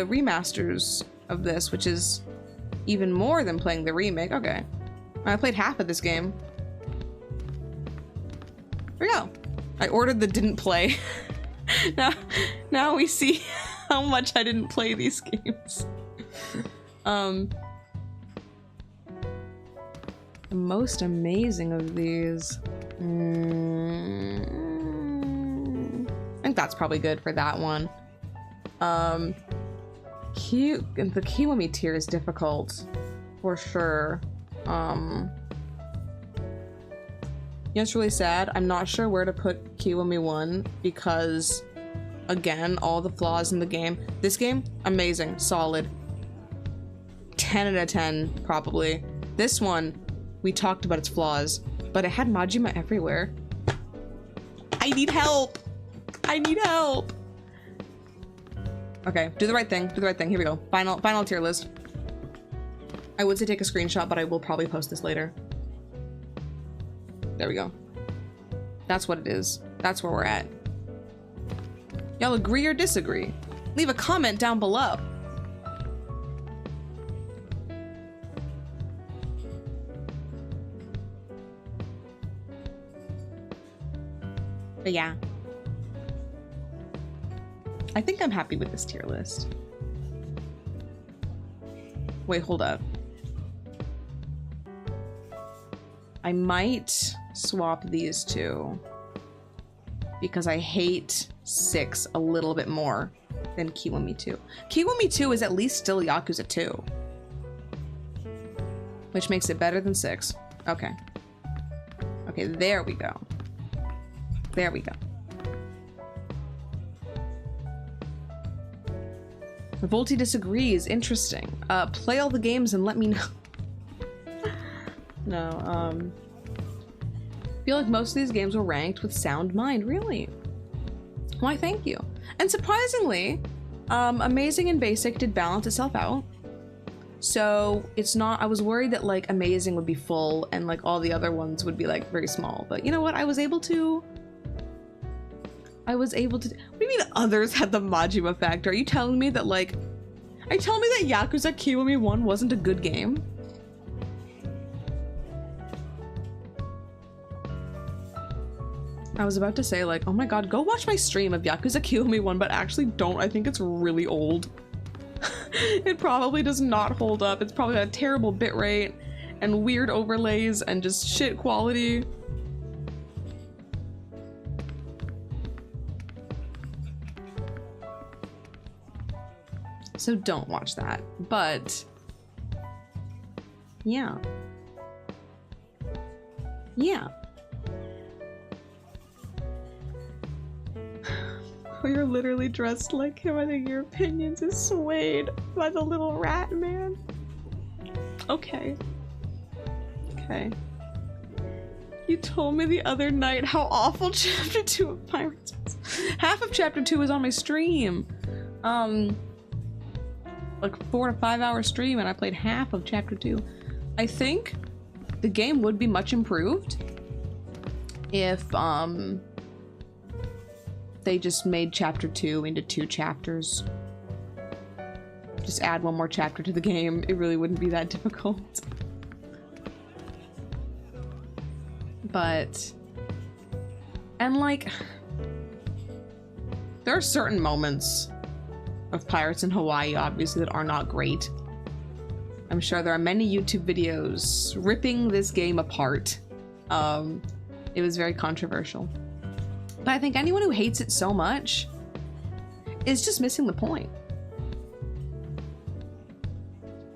remasters of this, which is even more than playing the remake. Okay. I played half of this game. Here we go. I ordered the didn't play. now we see how much I didn't play these games. The most amazing of these. I think that's probably good for that one. The Kiwami tier is difficult for sure. You know, it's really sad. I'm not sure where to put Kiwami 1 because, again, all the flaws in the game. This game, amazing, solid. 10 out of 10, probably. This one, we talked about its flaws, but it had Majima everywhere. I need help! I need help! Okay, do the right thing, do the right thing. Here we go. Final tier list. I would say take a screenshot, but I will probably post this later. There we go. That's what it is. That's where we're at. Y'all agree or disagree? Leave a comment down below. But yeah. I think I'm happy with this tier list. Wait, hold up. I might swap these two because I hate 6 a little bit more than Kiwami 2. Kiwami 2 is at least still Yakuza 2, which makes it better than 6. Okay. Okay, there we go. There we go. Volty disagrees. Interesting. Play all the games and let me know. No, feel like most of these games were ranked with sound mind. Really? Why, thank you. And surprisingly, Amazing and Basic did balance itself out. So it's not, I was worried that like Amazing would be full and like all the other ones would be like very small. But you know what? I was able to, what do you mean others had the Majima factor? Are you telling me that like, are you telling me that Yakuza Kiwami 1 wasn't a good game? I was about to say like, oh my god, go watch my stream of Yakuza Kiwami 1, but actually don't. I think it's really old. It probably does not hold up. It's probably got a terrible bitrate and weird overlays and just shit quality. So don't watch that, but yeah. Yeah. You're literally dressed like him. I think your opinions is swayed by the little rat man. Okay. Okay. You told me the other night how awful chapter 2 of Pirates was. Half of chapter 2 was on my stream. Like 4 to 5 hour stream, and I played half of chapter 2. I think the game would be much improved if they just made chapter 2 into 2 chapters. Just add 1 more chapter to the game. It really wouldn't be that difficult. But, and like, There are certain moments of Pirates in Hawaii, obviously, that are not great. I'm sure there are many YouTube videos ripping this game apart. It was very controversial. But I think anyone who hates it so much is just missing the point.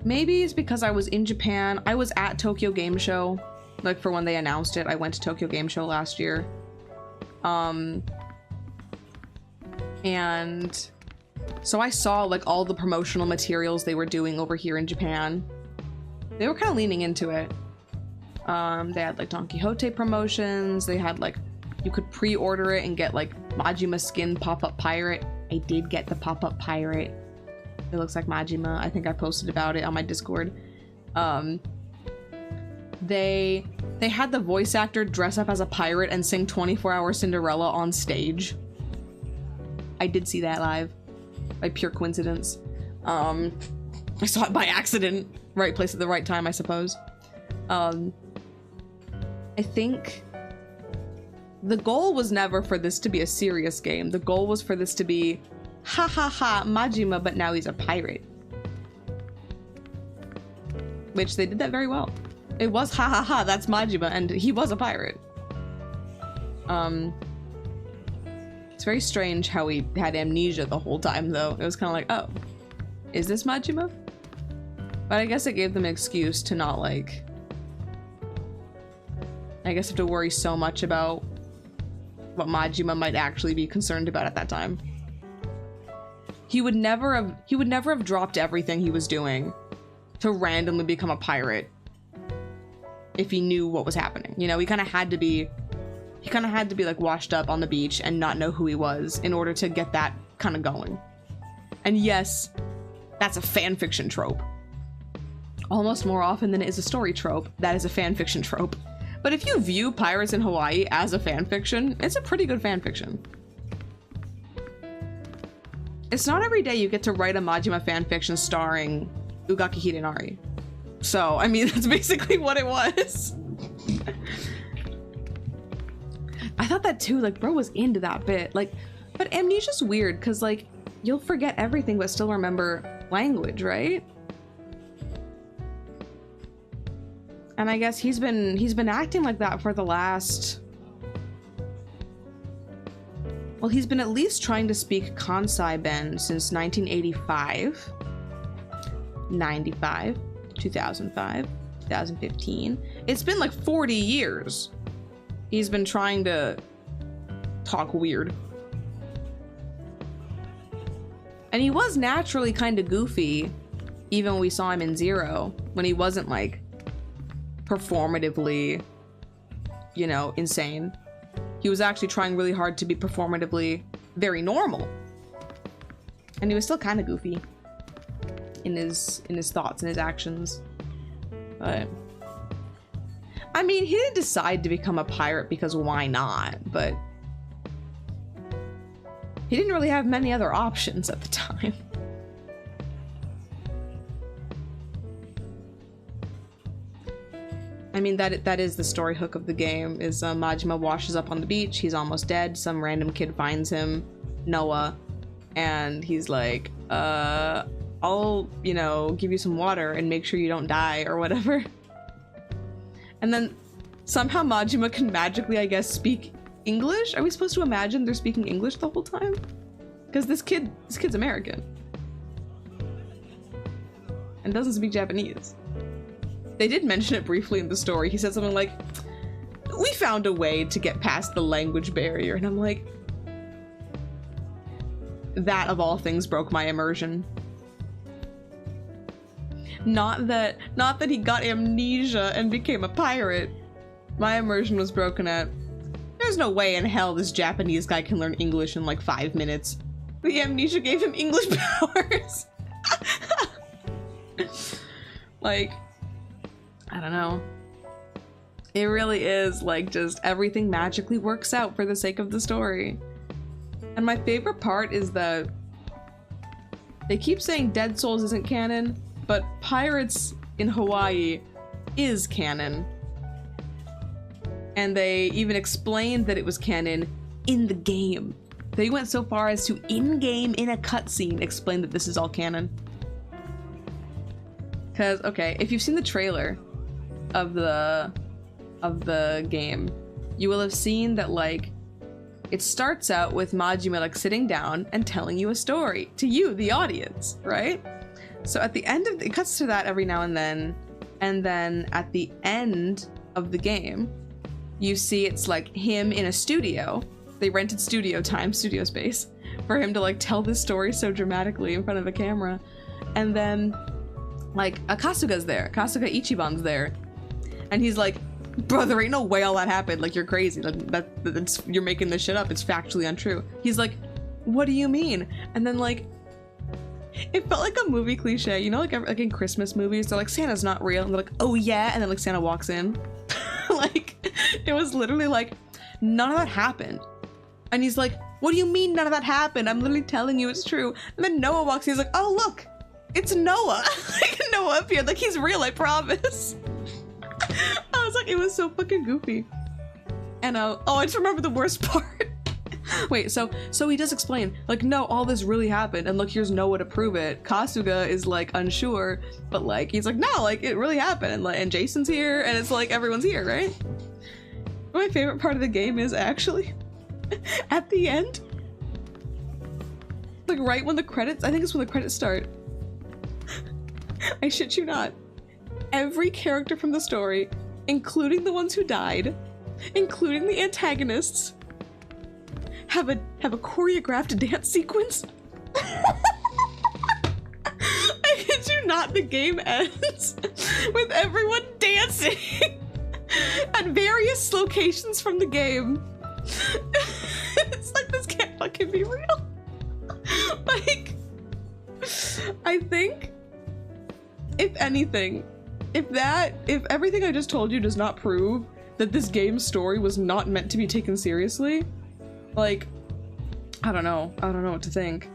Maybe it's because I was in Japan. I was at Tokyo Game Show, like for when they announced it. I went to Tokyo Game Show last year. And so I saw like all the promotional materials they were doing over here in Japan. They were kind of leaning into it. They had like Don Quixote promotions. They had like, you could pre-order it and get like Majima skin pop-up pirate. I did get the pop-up pirate. It looks like Majima. I think I posted about it on my Discord. They had the voice actor dress up as a pirate and sing 24-Hour Cinderella on stage. I did see that live by pure coincidence. I saw it by accident. Right place at the right time, I suppose. I think the goal was never for this to be a serious game. The goal was for this to be, ha ha ha, Majima, but now he's a pirate. Which they did that very well. It was ha ha ha, that's Majima, and he was a pirate. It's very strange how he had amnesia the whole time, though. It was kind of like, oh, is this Majima? But I guess it gave them an excuse to not, like, I guess have to worry so much about what Majima might actually be concerned about at that time. He would never have dropped everything he was doing to randomly become a pirate if he knew what was happening. You know, he kind of had to be like washed up on the beach and not know who he was in order to get that kind of going. And yes, that's a fan fiction trope. Almost more often than it is a story trope, that is a fan fiction trope. But if you view Pirates in Hawaii as a fan fiction, it's a pretty good fan fiction. It's not every day you get to write a Majima fan fiction starring Ugaki Hidenari. So, I mean, that's basically what it was. I thought that too, like, bro was into that bit. Like, but amnesia's weird, because, like, you'll forget everything but still remember language, right? And I guess he's been acting like that for the last... Well, he's been at least trying to speak Kansai Ben since 1985, 95, 2005, 2015. It's been like 40 years. He's been trying to talk weird. And he was naturally kind of goofy, even when we saw him in Zero, when he wasn't like performatively, you know, insane. He was actually trying really hard to be performatively very normal. And he was still kind of goofy in his thoughts and his actions. But I mean, he didn't decide to become a pirate because why not? But he didn't really have many other options at the time. I mean, that is the story hook of the game, is Majima washes up on the beach, he's almost dead, some random kid finds him, Noah, and he's like, I'll, you know, give you some water and make sure you don't die or whatever. And then somehow Majima can magically, I guess, speak English? Are we supposed to imagine they're speaking English the whole time? Because this kid's American. And doesn't speak Japanese. They did mention it briefly in the story. He said something like, we found a way to get past the language barrier. And I'm like, that of all things broke my immersion. Not that he got amnesia and became a pirate. My immersion was broken at, there's no way in hell this Japanese guy can learn English in like 5 minutes. The amnesia gave him English powers. Like, I don't know. It really is like just everything magically works out for the sake of the story. And my favorite part is that they keep saying Dead Souls isn't canon, but Pirates in Hawaii is canon. And they even explained that it was canon in the game. They went so far as to in-game, in a cutscene, explain that this is all canon. Because, okay, if you've seen the trailer of the game, you will have seen that, like, it starts out with Majima, like, sitting down and telling you a story to you, the audience, right? So at the end of it cuts to that every now and then at the end of the game, you see it's like him in a studio. They rented studio space for him to like tell this story so dramatically in front of a camera. And then like Kasuga's there, Kasuga Ichiban's there, and he's like, bro, there ain't no way all that happened, like you're crazy, like that's you're making this shit up, it's factually untrue. He's like, what do you mean? And then like, it felt like a movie cliche, you know, like in Christmas movies, they're like, Santa's not real, and they're like, oh yeah, and then like Santa walks in. Like, it was literally like, none of that happened. And he's like, what do you mean none of that happened? I'm literally telling you it's true. And then Noah walks in, he's like, oh look, it's Noah. Like, Noah appeared, like he's real, I promise. I was like, it was so fucking goofy. And oh, I just remember the worst part. Wait, so he does explain, like, no, all this really happened, and look, here's Noah to prove it. Kasuga is like unsure, but like he's like, no, like it really happened, and like, and Jason's here, and it's like everyone's here, right? My favorite part of the game is actually at the end, like right when the credits, I think it's when the credits start. I shit you not. Every character from the story, including the ones who died, including the antagonists, have a choreographed dance sequence. I kid you not, the game ends with everyone dancing at various locations from the game. It's like, this can't fucking be real. Like, I think, if anything, if everything I just told you does not prove that this game's story was not meant to be taken seriously, like, I don't know what to think.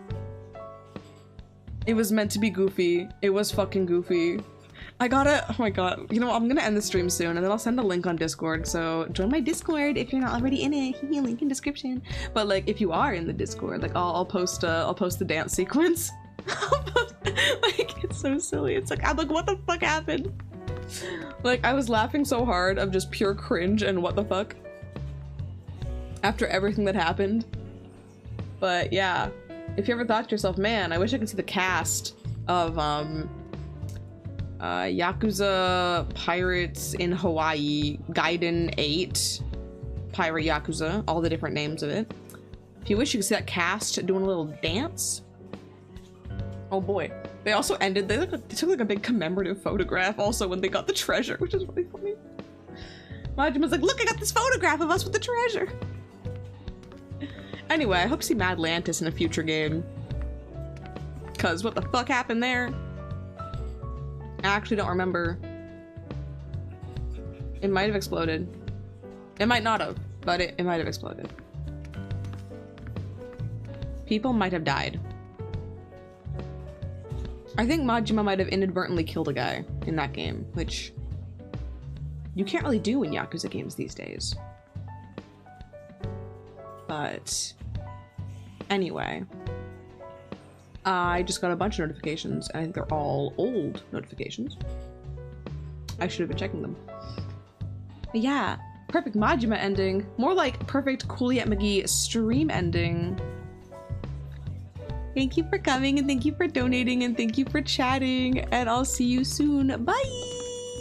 It was meant to be goofy. It was fucking goofy. Oh my god, you know what? I'm gonna end the stream soon, and then I'll send a link on Discord, so join my Discord if you're not already in it. Link in description. But like, if you are in the Discord, like I'll post the dance sequence. Like, it's so silly. It's like, I'm like, what the fuck happened? Like, I was laughing so hard of just pure cringe and what the fuck after everything that happened. But yeah, if you ever thought to yourself, man, I wish I could see the cast of Yakuza Pirates in Hawaii, Gaiden 8, Pirate Yakuza, all the different names of it. If you wish you could see that cast doing a little dance. Oh boy. They also ended, they took like a big commemorative photograph also when they got the treasure, which is really funny. Majima's like, look, I got this photograph of us with the treasure. Anyway, I hope to see Mad Lantis in a future game. Cause what the fuck happened there? I actually don't remember. It might have exploded. It might not have, but it might have exploded. People might have died. I think Majima might have inadvertently killed a guy in that game, which you can't really do in Yakuza games these days. But anyway, I just got a bunch of notifications. I think they're all old notifications. I should have been checking them. But yeah, perfect Majima ending. More like perfect Cooley McGee stream ending. Thank you for coming, and thank you for donating, and thank you for chatting, and I'll see you soon. Bye!